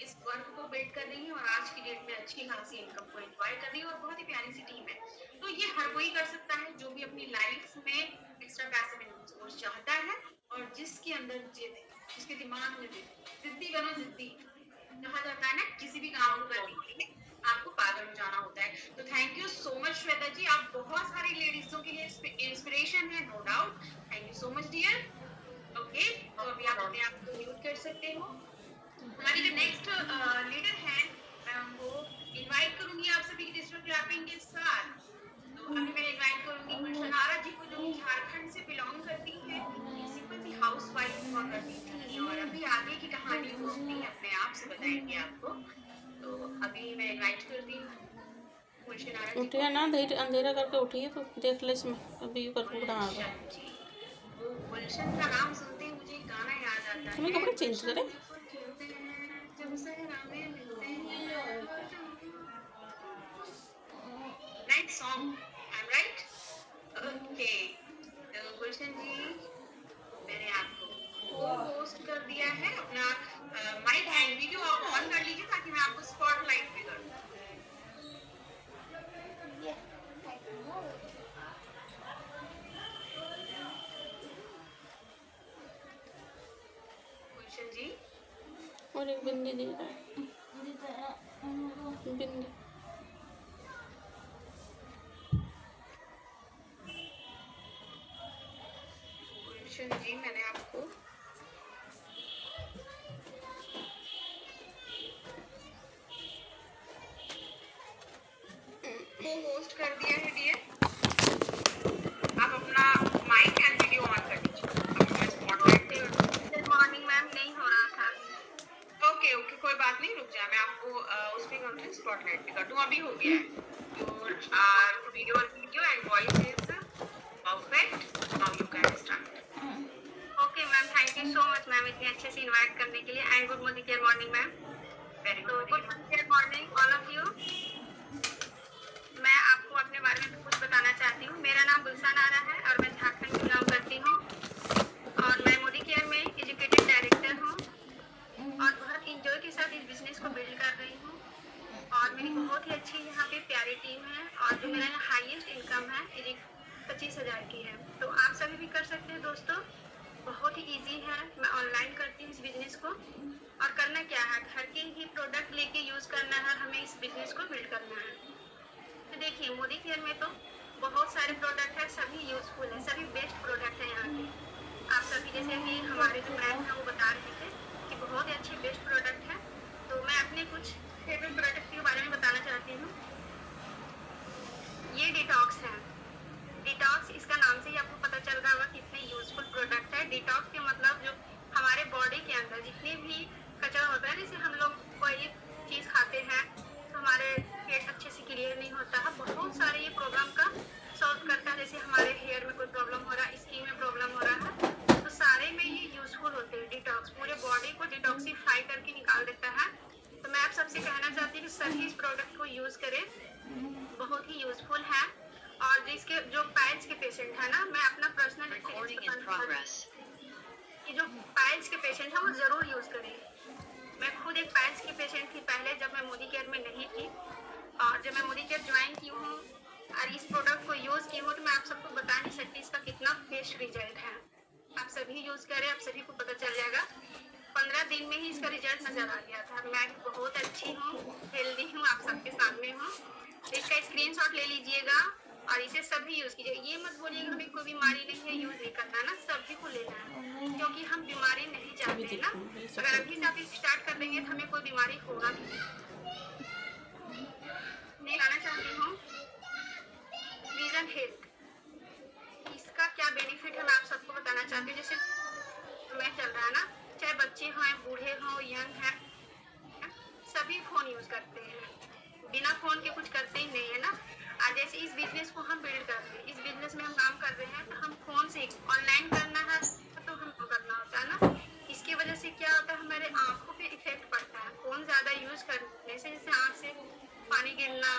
इस वर्क को बिल्ड कर रही है और आज की डेट में अच्छी खासी इनकम को एंजॉय कर रही है और बहुत ही प्यारी सी टीम है। तो ये हर कोई कर सकता है जो भी अपनी लाइफ में एक्स्ट्रा पैसिव इनकम सोर्स चाहता है और जिसके अंदर जिद है, जिसके दिमाग में जिद्दी बनो जिद्दी। कहा जाता है ना, किसी भी काम को करने के लिए आपको पागल हो जाना होता है। तो thank you so much Shweta ji, आप बहुत सारी लेडीजों के लिए इंस्पिरेशन है, no doubt. Thank you so much dear. Okay, तो अभी आप अपने आप को म्यूट कर सकते हो। हमारी जो नेक्स्ट लीडर है मैं उनको इनवाइट करूंगी आप सभी की डिजिटल क्लैपिंग के साथ। तो अभी मैं इनवाइट करूंगी गुलशन आरा जी को, जो झारखंड से बिलोंग करती है, सिंपल सी हाउस वाइफ हुआ करती थी और अभी आगे की कहानी वो अपने आप से बताएंगे आपको। तो अभी मैं इनवाइट करती हूँ गुलशन आरा जी उठिए ना, धीरे अंधेरा करके उठिए तो देख ले इसमें, अभी कर उड़ा आ गया। गुलशन जी, वो गुलशन का नाम सुनते ही मुझे एक गाना याद आता तुम्हें है, कपड़े चेंज गुलशन करे। में फूल खिलते हैं जब सहरा में मिलते हैं। Night song, I am right? Okay, तो गुलशन जी मैंने आपको को होस्ट कर दिया है। अपना माइक एंड वीडियो आप ऑन कर लीजिए ताकि मैं आपको स्पॉटलाइट भी कर दूं। गुलशन जी और एक बिंदी दे रहा है, बिंदी। गुलशन जी मैंने आपको को होस्ट कर दिया है डियर। आप अपना माइक एंड वीडियो ऑन कर लीजिए। अब मैं स्पॉटलाइट पे गुड मॉर्निंग मैम, नहीं हो रहा था। ओके ओके कोई बात नहीं, रुक जा, मैं आपको उस पे कर दूं, स्पॉटलाइट पे कर दूं। अभी हो गया है। Your video and voice is perfect, now you can start. Okay ma'am, thank you so much ma'am इतने अच्छे से इनवाइट करने के लिए। And good morning, care morning ma'am. Very तो good. Good morning, care morning all of you. मैं आपको अपने बारे में कुछ बताना चाहती हूँ। मेरा नाम गुलशन आरा है और मैं झारखंड में बिलोंग करती हूँ और मैं मोदी केयर में एजुकेटेड डायरेक्टर हूँ और बहुत इंजॉय के साथ इस बिजनेस को बिल्ड कर रही हूँ। और मेरी बहुत ही अच्छी यहाँ पे प्यारी टीम है और जो मेरा हाईएस्ट इनकम है 25,000 की है। तो आप सभी भी कर सकते हैं दोस्तों, बहुत ही इजी है। मैं ऑनलाइन करती हूँ इस बिजनेस को और करना क्या है, घर के ही प्रोडक्ट लेके यूज करना है, हमें इस बिजनेस को बिल्ड करना है। तो देखिए मोदी केयर में तो बहुत सारे प्रोडक्ट है, सभी यूजफुल है, सभी बेस्ट प्रोडक्ट है यहाँ के। आप सभी जैसे कि हमारे जो मैम है वो बता रहे थे कि बहुत ही अच्छे बेस्ट प्रोडक्ट है। तो मैं अपने कुछ फेवरेट प्रोडक्ट के बारे में बताना चाहती हूँ। ये डिटॉक्स है। डिटॉक्स, इसका नाम से ही आपको पता चल रहा होगा कितने यूजफुल प्रोडक्ट है। डिटॉक्स के मतलब जो हमारे बॉडी के अंदर जितने भी कचरा होता है, जैसे हम लोग कोई चीज खाते हैं तो हमारे पेट अच्छे से क्लियर नहीं होता है, बहुत सारे ये प्रॉब्लम का सॉल्व करता है। जैसे हमारे हेयर में कोई प्रॉब्लम हो रहा है, स्किन में प्रॉब्लम हो रहा है, तो सारे में ये यूजफुल होते हैं। डिटॉक्स पूरे बॉडी को डिटॉक्सीफाई करके निकाल देता है। तो मैं आप सबसे कहना चाहती हूँ कि सभी इस प्रोडक्ट को यूज करें, बहुत ही यूजफुल है। और जिसके जो पाइल्स के पेशेंट है ना, मैं अपना पर्सनल ये जो पाइल्स के पेशेंट है वो जरूर यूज करें। मैं खुद एक पाइल्स की पेशेंट थी पहले, जब मैं मोदी केयर में नहीं थी, और जब मैं मोदी केयर ज्वाइन की हूँ और इस प्रोडक्ट को यूज की हूँ तो मैं आप सबको बता नहीं सकती इसका कितना बेस्ट रिजल्ट है। आप सभी यूज करें, आप सभी को पता चल जाएगा। 15 दिन में ही इसका रिजल्ट नजर आ गया था। मैं बहुत अच्छी हूँ, हेल्दी हूँ, आप सबके सामने हूँ। तो इसका स्क्रीनशॉट ले लीजिएगा और इसे सभी यूज कीजिए। ये मत बोलिएगा हमें कोई बीमारी नहीं है, यूज नहीं करना ना, सभी को लेना है, क्योंकि हम बीमारी नहीं चाहते हैं ना। अगर अभी से आप स्टार्ट कर देंगे तो हमें कोई बीमारी होगा नहीं। लाना चाहती हूँ विजन हेल्थ, इसका क्या बेनिफिट है मैं आप सबको बताना चाहती हूँ। जैसे मैं चल रहा है ना, चाहे बच्चे हों, बूढ़े हों, यंग है, सभी फोन यूज करते हैं, बिना फोन के कुछ करते ही नहीं है ना। आज जैसे इस बिजनेस को हम बिल्ड कर रहे हैं, इस बिजनेस में हम काम कर रहे हैं, तो हम फोन से ऑनलाइन करना है तो हमको करना होता है ना। इसकी वजह से क्या होता है, हमारे आंखों पे इफेक्ट पड़ता है। फोन ज्यादा यूज करने से जैसे आंख से पानी गिरना,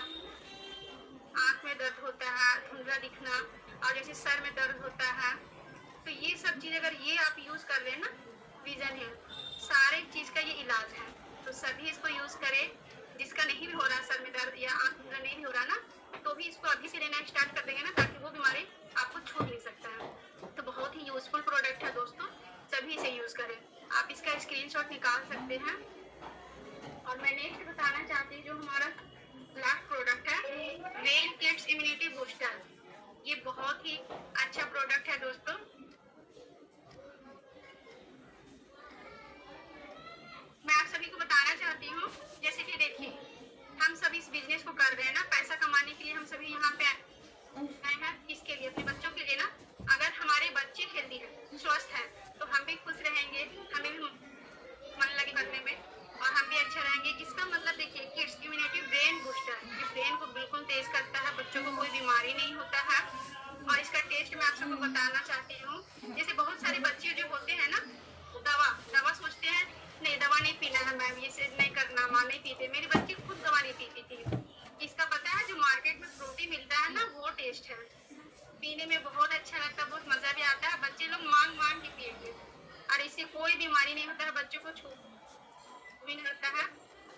आंख में दर्द होता है, धुंधला दिखना, और जैसे सर में दर्द होता है, तो ये सब चीज अगर ये आप यूज कर रहे हैं ना, विजन है, सारे चीज का ये इलाज है। तो सभी इसको यूज करें। जिसका नहीं भी हो रहा सर में दर्द या आंख धुंधला नहीं भी हो रहा ना, तो भी इसको अभी से लेना स्टार्ट कर देंगे ना, ताकि वो बीमारी आपको छूट नहीं सकता है। तो बहुत ही यूजफुल प्रोडक्ट है दोस्तों, सभी इसे यूज करें। आप इसका स्क्रीनशॉट निकाल सकते हैं। और मैं नेक्स्ट बताना चाहती हूँ जो हमारा लास्ट प्रोडक्ट है, वेल किड्स इम्यूनिटी बूस्टर। ये बहुत ही अच्छा प्रोडक्ट है दोस्तों। मैं आप सभी को बताना चाहती हूँ, जैसे कि देखिए हम सभी इस बिजनेस को कर रहे हैं ना, पैसा कमाने के लिए हम सभी यहाँ पे आए हैं। किसके लिए? अपने बच्चों के लिए ना। अगर हमारे बच्चे हेल्दी है, स्वस्थ है, तो हम भी खुश रहेंगे, हमें भी मन लगे करने में और हम भी अच्छा रहेंगे। इसका मतलब देखिए किड्स इम्यूनिटी ब्रेन बूस्टर, ये ब्रेन को बिल्कुल तेज बताना चाहती हूँ, जैसे बहुत सारे बच्चे जो होते हैं ना, दवा दवा सोचते हैं नहीं दवा नहीं पीना है मैम, ये से नहीं करना, माँ नहीं पीते। मेरी बच्ची खुद दवा नहीं पीती थी। इसका पता है जो मार्केट में फ्रूटी मिलता है ना, वो टेस्ट है, पीने में बहुत अच्छा लगता है, बहुत मजा भी आता है, बच्चे लोग मांग मांग के पिएंगे और इससे कोई बीमारी नहीं होता है, बच्चों को छू भी नहीं लगता है।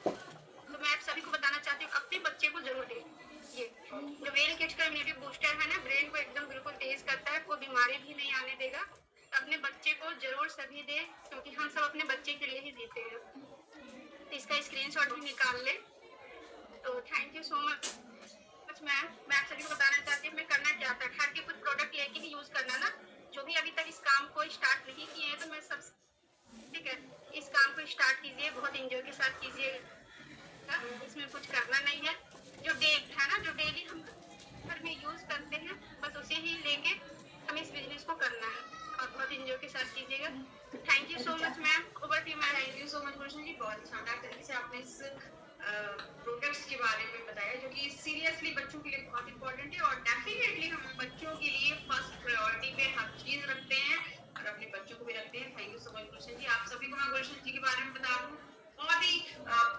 तो मैं आप सभी को बताना चाहती हूँ अपने बच्चे को जरूर दें। ये जो वेल किड्स का इम्यूनिटी बूस्टर है ना, ब्रेन को एकदम बिल्कुल तेज करता है, कोई बीमारी भी नहीं आने देगा। तो अपने बच्चे को जरूर सभी दे, क्योंकि हम सब अपने बच्चे के लिए ही जीते हैं। तो इसका स्क्रीनशॉट भी निकाल ले। तो thank you so much ma'am. मैं आप सभी को बताना चाहती हूँ मैं करना क्या था, घर के कुछ प्रोडक्ट लेके ही यूज करना ना। जो भी अभी तक इस काम को स्टार्ट नहीं किए हैं तो मैं सब ठीक है, इस काम को स्टार्ट कीजिए, बहुत एंजॉय के साथ कीजिए, इसमें कुछ करना नहीं है। जो डे है ना, जो डेली हम घर में यूज करते हैं, बस उसे ही लेके हमें इस बिजनेस को करना है और बहुत एंजॉय के साथ कीजिएगा। Thank you so much ma'am. Over to ma'am. Thank you so much Gulshan ji, बहुत शानदार तरीके से आपने इस प्रोडक्ट्स के बारे में बताया जो कि सीरियसली बच्चों के लिए बहुत इंपॉर्टेंट है, और डेफिनेटली हम बच्चों के लिए फर्स्ट प्रायोरिटी पे हर चीज रखते हैं और अपने बच्चों को भी रखते हैं। Thank you so much Gulshan जी। आप सभी को मैं गुलशन जी के बारे में बता दूं, बहुत ही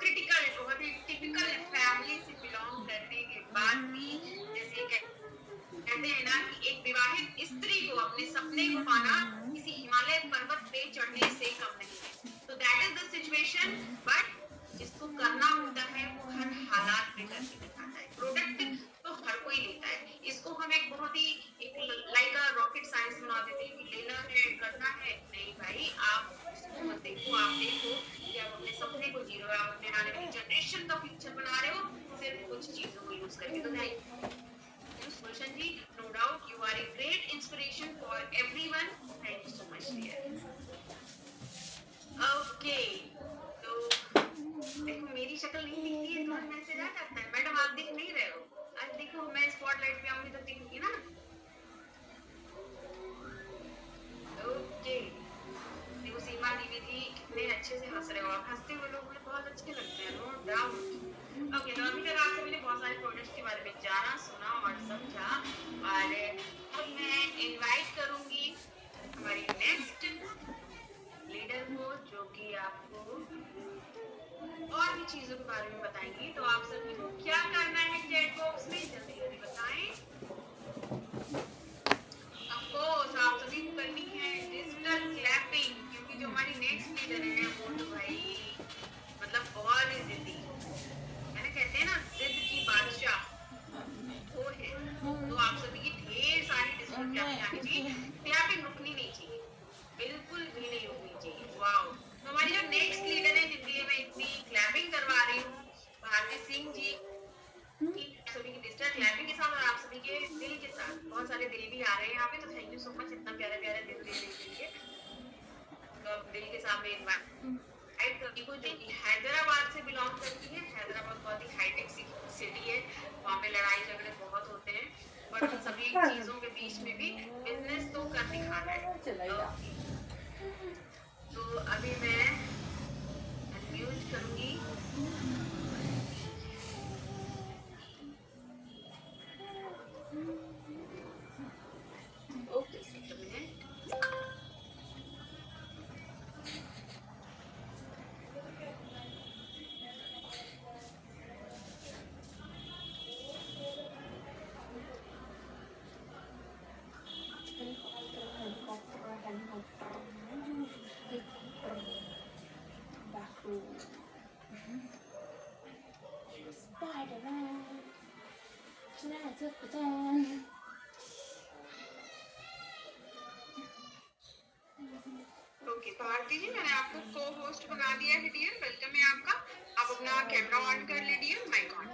क्रिटिकल, बहुत ही टिपिकल फैमिली से बिलोंग करने के बाद भी, जैसे कहते हैं ना कि एक विवाहित स्त्री को अपने सपने को पाना किसी हिमालय पर्वत पे चढ़ने से कम नहीं है। तो that is the situation, but जिसको करना होता है वो हर हालात में करके दिखाता है। प्रोडक्ट तो हर कोई लेता है, इसको हम एक बहुत ही एक लाइक अ रॉकेट साइंस बना देते हैं कि लेना है करना है। नहीं भाई, आप उसको मत देखो, आप देखो कि आप अपने सपने को जी रहे हो, आप अपने आने वाली जनरेशन का फ्यूचर बना रहे हो सिर्फ कुछ चीजों को यूज करके। तो thank Gulshan ji, no doubt you are a great inspiration for everyone. Thank you so much, dear. Okay, तो देखो मेरी शक्ल नहीं दिखती है तो मैसेज आ जाता है, मैडम आप दिख नहीं रहे हो। आज देखो मैं स्पॉटलाइट पे आऊंगी तो दिखूंगी ना। ओके, देखो सीमा दीदी जी कितने अच्छे से हंस रहे हो आप, हंसते हुए लोग मुझे बहुत अच्छे लगते हैं, नो डाउट। ओके, तो अभी तक आप सभी ने बहुत सारे प्रोडक्ट्स के बारे में जाना, सुना और समझा, और अब मैं इनवाइट करूंगी हमारी नेक्स्ट लीडर को, जो कि आपको और भी चीजों के बारे में बताएंगी। तो आप सभी को क्या करना है चैट बॉक्स में जल्दी जल्दी बताएं। ऑफकोर्स आप सभी को करनी है डिजिटल क्लैपिंग, क्योंकि जो हमारी नेक्स्ट लीडर है वो तो भाई मतलब बहुत ही जिद्दी, कहते हैं ना जिद की बादशाह वो है। तो आप सभी की ढेर सारी डिजिटल क्लैपिंग आनी चाहिए, क्लैपिंग रुकनी नहीं चाहिए, बिल्कुल भी नहीं रुकनी चाहिए। वाओ, तो हमारी जो नेक्स्ट लीडर है जिनके लिए मैं इतनी क्लैपिंग करवा रही हूँ, भारती सिंह जी की सभी की डिजिटल क्लैपिंग के साथ और आप सभी के दिल के साथ। बहुत सारे दिल भी आ रहे हैं यहाँ पे, तो थैंक यू सो मच इतना प्यारे प्यारे दिल देने के लिए। तो दिल के साथ में इनवाइट को जो कि हैदराबाद से बिलोंग करती है। हैदराबाद बहुत ही हाईटेक सिटी है, वहाँ पे लड़ाई झगड़े बहुत होते हैं, बट उन सभी चीजों के बीच में भी बिजनेस तो कर दिखाना है। तो अभी मैं अनम्यूट करूंगी। ओके, ओके भारती जी, मैंने आपको को होस्ट बना दिया है डियर, वेलकम है आपका। आप अपना कैमरा ऑन कर ले डियर, माइक ऑन।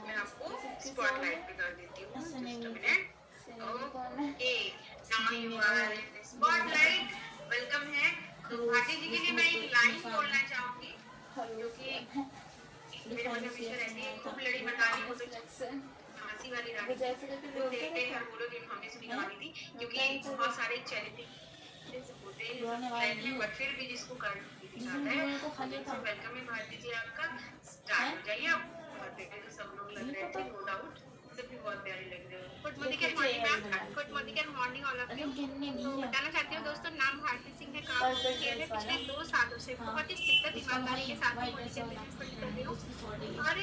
मैं आपको स्पॉटलाइट पे कर देती हूँ, just a minute. Okay, now you are in spotlight, welcome है। तो भारती जी के लिए मैं एक लाइन बोलना चाहूंगी, क्योंकि मेरे मन में हमेशा रहती है खूब लड़ी बतानी हो तो हंसी वाली रानी, वो देखते हैं हर बोलो कि हमने सुनी कहानी थी, क्योंकि बहुत सारे चैलेंजिंग होते हैं, बट फिर भी जिसको कर दिखाता है। वेलकम है भारती जी आपका, स्टार्ट हो जाइए आप। बहुत देखे तो सब लोग लग रहे थे, नो डाउट। सब भी बहुत प्यारी लग रही है। Good morning ma'am, good morning all of you. तो बताना चाहती हूँ दोस्तों, नाम भारती सिंह है, काम किया है पिछले 2 सालों से बहुत ही शिद्दत ईमानदारी के साथ मॉर्निंग बिजनेस बिल्ड कर रही हूँ और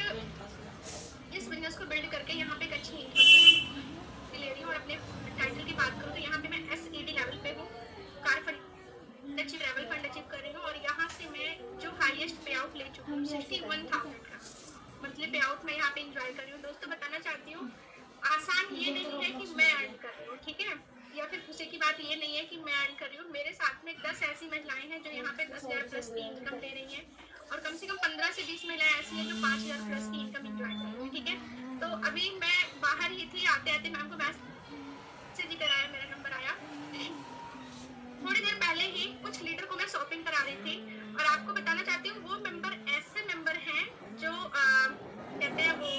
इस बिजनेस को बिल्ड करके यहाँ पे एक अच्छी इनकम ले रही हूँ। और अपने टाइटल की बात करूँ तो यहाँ पे मैं SED लेवल पे हूँ, car fund achieve, travel fund achieve कर रही हूँ और यहाँ से मैं जो हाईएस्ट पे आउट ले चुकी हूँ 61,000 का मंथली पे आउट मैं यहाँ पे एंजॉय कर रही हूँ। दोस्तों बताना चाहती हूँ, आसान ये नहीं है कि मैं अर्न कर रही हूँ, ठीक है, या फिर खुशी की बात ये नहीं है कि मैं अर्न कर रही हूँ। मेरे साथ में 10 ऐसी महिलाएं हैं जो यहाँ पे 10,000 प्लस की इनकम ले रही हैं और कम से कम 15 से 20 महिलाएं ऐसी हैं जो 5,000 प्लस की इनकम एंजॉय कर रही हैं, ठीक है। तो अभी मैं बाहर ही थी, आते आते मैम को मैसेज कराया, मेरा नंबर आया। थोड़ी देर पहले ही कुछ लीडर को मैं शॉपिंग करा रही थी और आपको बताना चाहती हूँ वो मेंबर ऐसे मेंबर हैं जो कहते हैं वो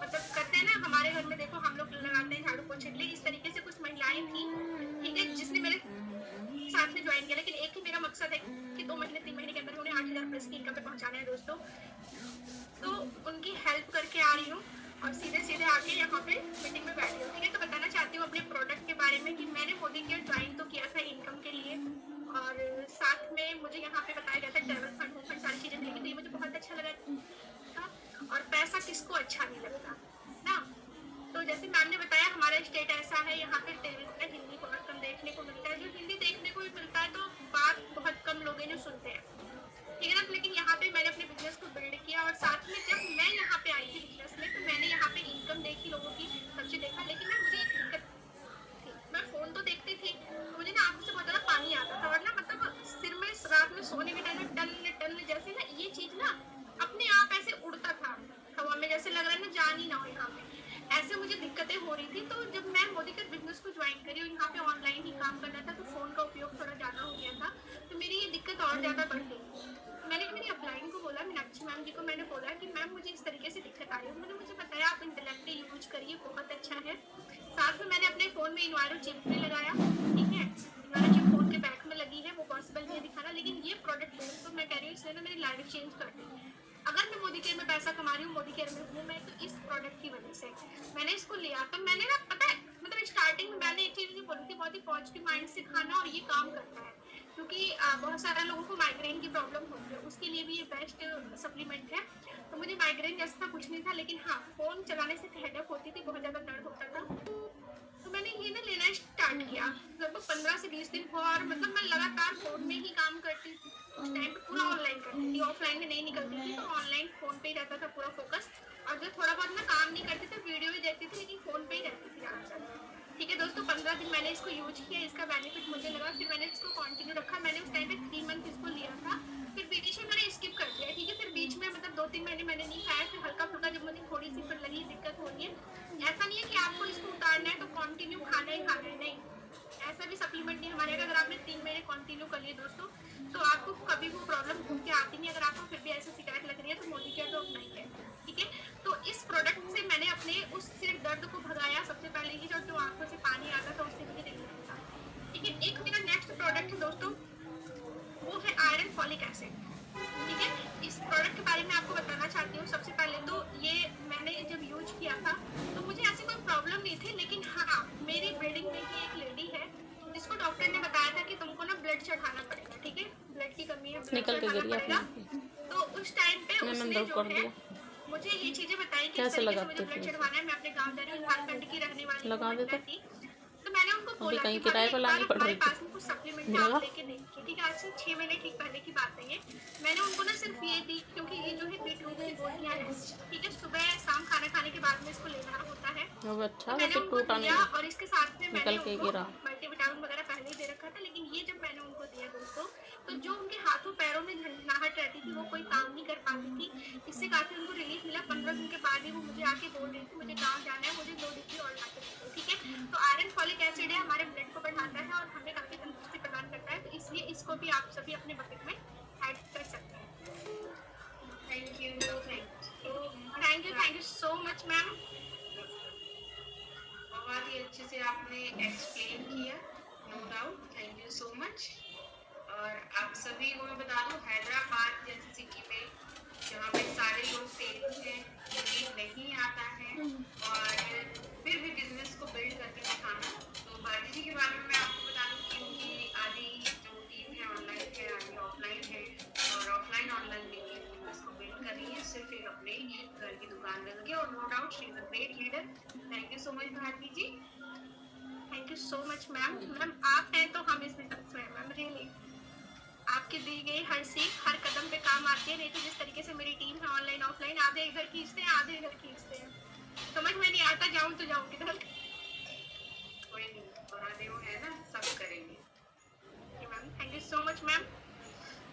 मतलब करते हैं ना, हमारे घर में देखो हम लोग लगाते हैं झाड़ू पोछे के लिए, इस तरीके से कुछ महिलाएं थी, ठीक है, जिसने मेरे साथ में ज्वाइन किया। लेकिन एक ही मेरा मकसद है कि 2 महीने 3 महीने के अंदर उन्हें 8,000 प्लस की इनकम पे पहुंचाना है दोस्तों। तो उनकी हेल्प करके आ रही हूँ और सीधे सीधे आके यहाँ पे मीटिंग में बैठी हूँ, ठीक है। तो बताना चाहती हूँ अपने प्रोडक्ट के बारे में कि मैंने मोदी केयर ज्वाइन तो किया था इनकम के लिए और साथ में मुझे यहाँ पे बताया गया था ट्रैवल फंड होम फंड सारी चीजें मिलेगी, तो ये मुझे बहुत अच्छा लगा था। और पैसा किसको अच्छा नहीं लगता ना। तो जैसे मैम ने बताया हमारा स्टेट ऐसा है, यहाँ पे तेलुगु में हिंदी बहुत कम देखने को मिलता है, जो हिंदी देखने को भी मिलता है तो बात बहुत कम लोग हैं जो सुनते हैं, ठीक है ना। लेकिन यहाँ पे मैंने अपने बिजनेस को बिल्ड किया और साथ में जब मैं यहाँ पे आई थी बिजनेस में तो मैंने यहाँ पे इनकम देखी लोगों की, सब चीज देखा, लेकिन ना मुझे एक दिक्कत थी, मैं फोन तो देखती थी, मुझे ना आंखों से बहुत ज्यादा पानी आता था और ना मतलब सिर में रात में सोने के टाइम में टन टन जैसे ना ये चीज ना अपने आप ऐसे उड़ता था हवा में, जैसे लग रहा है ना जान ही ना हो यहाँ पे, ऐसे मुझे दिक्कतें हो रही थी। तो जब मैं मोदी के बिजनेस को ज्वाइन करी और यहाँ पे ऑनलाइन ही काम करना था तो फोन का उपयोग थोड़ा ज्यादा हो गया था, तो मेरी ये दिक्कत और ज्यादा बढ़ गई। मैंने मेरी अपलाइन को बोला, मीनाक्षी मैम जी को मैंने बोला कि मैम मुझे इस तरीके से दिक्कत आ रही है। उन्होंने मुझे बताया आप इंटेलेक्ट यूज करिए, बहुत अच्छा है। साथ में मैंने अपने फोन में इन्वायरो चिप भी लगाया, ठीक है, इन्वायरो चिप फोन के बैक में लगी है, वो पॉसिबल नहीं है दिखाना, लेकिन ये प्रोडक्ट दोस्तों मैं कह रही हूँ इसने ना मेरी लाइफ चेंज कर दी। अगर मैं मोदी केयर में पैसा कमा रही हूँ, मोदी केयर में हूँ मैं, तो इस प्रोडक्ट की वजह से मैंने इसको लिया। तो मैंने ना पता है मतलब स्टार्टिंग में मैंने एक चीज बोली थी, बहुत ही पॉजिटिव माइंड से खाना और ये काम करता है, क्योंकि बहुत सारे लोगों को माइग्रेन की प्रॉब्लम होती है, उसके लिए भी ये बेस्ट सप्लीमेंट है। तो मुझे माइग्रेन जैसा कुछ नहीं था, लेकिन हाँ फोन चलाने से हेडेक होती थी, बहुत ज्यादा दर्द होता था। तो मैंने ये ना लेना स्टार्ट किया, लगभग 15 से 20 दिन हुआ और मतलब मैं लगातार फोन में ही काम करती थी। उस टाइम पे पूरा ऑनलाइन करती थी, ऑफलाइन में नहीं निकलती थी, तो ऑनलाइन फोन पे ही रहता था पूरा फोकस। और जो थोड़ा बहुत मैं काम नहीं करती थी, वीडियो भी देखती थी, लेकिन फोन पे ही रहती थी ज्यादातर, ठीक है दोस्तों। 15 दिन मैंने इसको यूज किया, इसका बेनिफिट मुझे लगा, फिर मैंने इसको कंटिन्यू रखा। मैंने उस टाइम पे 3 मंथ इसको लिया था, फिर बीच में मैंने स्किप कर दिया, ठीक है। फिर बीच में मतलब 2-3 महीने मैंने नहीं खाया, फिर हल्का फुल्का जब मुझे थोड़ी सी फिर लगी दिक्कत हो रही है। ऐसा नहीं है कि आपको इसको उतारना है तो कंटिन्यू खाना ही खाना है, नहीं, ऐसा भी सप्लीमेंट नहीं हमारे। अगर आपने 3 महीने कंटिन्यू कर लिए दोस्तों तो आपको कभी वो प्रॉब्लम घूम के आती नहीं। अगर आपको फिर भी ऐसी शिकायत लग रही है तो मोदी केयर तो नहीं है, ठीक है। तो इस प्रोडक्ट से मैंने अपने उस सिर दर्द को भगाया। सबसे पहले ये जो आंखों से पानी आता था उससे मुझे नहीं लगता, ठीक है। एक मेरा नेक्स्ट प्रोडक्ट है दोस्तों, वो है आयरन फॉलिक एसिड, ठीक है। इस प्रोडक्ट के बारे में आपको बताना चाहती हूँ। सबसे पहले तो ये मैंने जब यूज किया था तो मुझे ऐसी कोई प्रॉब्लम नहीं थी, लेकिन हाँ मेरी बिल्डिंग में ही एक लेडी है जिसको डॉक्टर ने बताया था कि तुमको ना ब्लड चढ़ाना पड़ेगा, ठीक है, ब्लड की कमी है, ब्लड चढ़ाना पड़ेगा। तो उस टाइम पे उसने जो है मुझे ये चीजें बताई कि कैसे मुझे ब्लड चढ़वाना है। मैं अपने गाँव जा रही हूँ, झारखंड की रहने वाली थी, तो मैंने उनको बोला कि हमारे पास में कुछ सप्लीमेंट आप लेके देखिए, ठीक है। आज से 6 महीने ठीक पहले की बात है ये। मैंने उनको ना सिर्फ ये दी, क्योंकि ये जो है बीटरूट की गोलियां हैं, ठीक है, सुबह शाम खाना खाने के बाद में इसको लेना होता है। अच्छा, मैंने उनको दिया और इसके साथ में मैंने उनको मल्टीविटामिन वगैरह पहले ही दे रखा था, लेकिन ये जब मैंने उनको दिया दोस्तों तो जो उनके हाथों पैरों में झंझनाहट रहती थी, वो कोई काम नहीं कर पाती थी, इससे काफी उनको रिलीफ मिला। 15 दिन के बाद ही वो मुझे आके बोल रही थी मुझे गाँव जाना है, मुझे 2 डिग्री और लाके दो, ठीक है। तो आयरन फॉलिक एसिड है, हमारे ब्लड को बढ़ाता है और हमें काफी तंदुरुस्ती प्रदान करता है, तो इसलिए इसको भी आप सभी अपने बकेट में ऐड कर सकते हैं। Thank you so much ma'am, बहुत ही अच्छे से आपने एक्सप्लेन किया, no doubt, thank you so much. और आप सभी को मैं बता दूं, हैदराबाद जैसी सिटी में जहाँ पे सारे लोग तेलुगु हैं, हिंदी नहीं आता है और बारे में मैं आपको बता दूं कि उनकी आधी जो टीम है ऑनलाइन है, आधी ऑफलाइन है, और ऑफलाइन ऑनलाइन मिलकर बिजनेस को बिल्ड कर रही है सिर्फ एक अपने घर की दुकान में लगे। और no doubt she is a great leader. Thank you so much Bharti ji. Thank you so much ma'am. Ma'am आप हैं तो हम इस बिजनेस में, मैम रियली आपकी दी गई हर सीख हर कदम पे काम आती है। नहीं तो जिस तरीके से मेरी टीम है ऑनलाइन ऑफलाइन, आधे इधर खींचते हैं आधे इधर खींचते हैं, समझ में नहीं आता जाऊं तो जाऊं किधर। कोई नहीं, और आधे वो है ना, सब करेंगे। Ma'am thank you so much ma'am.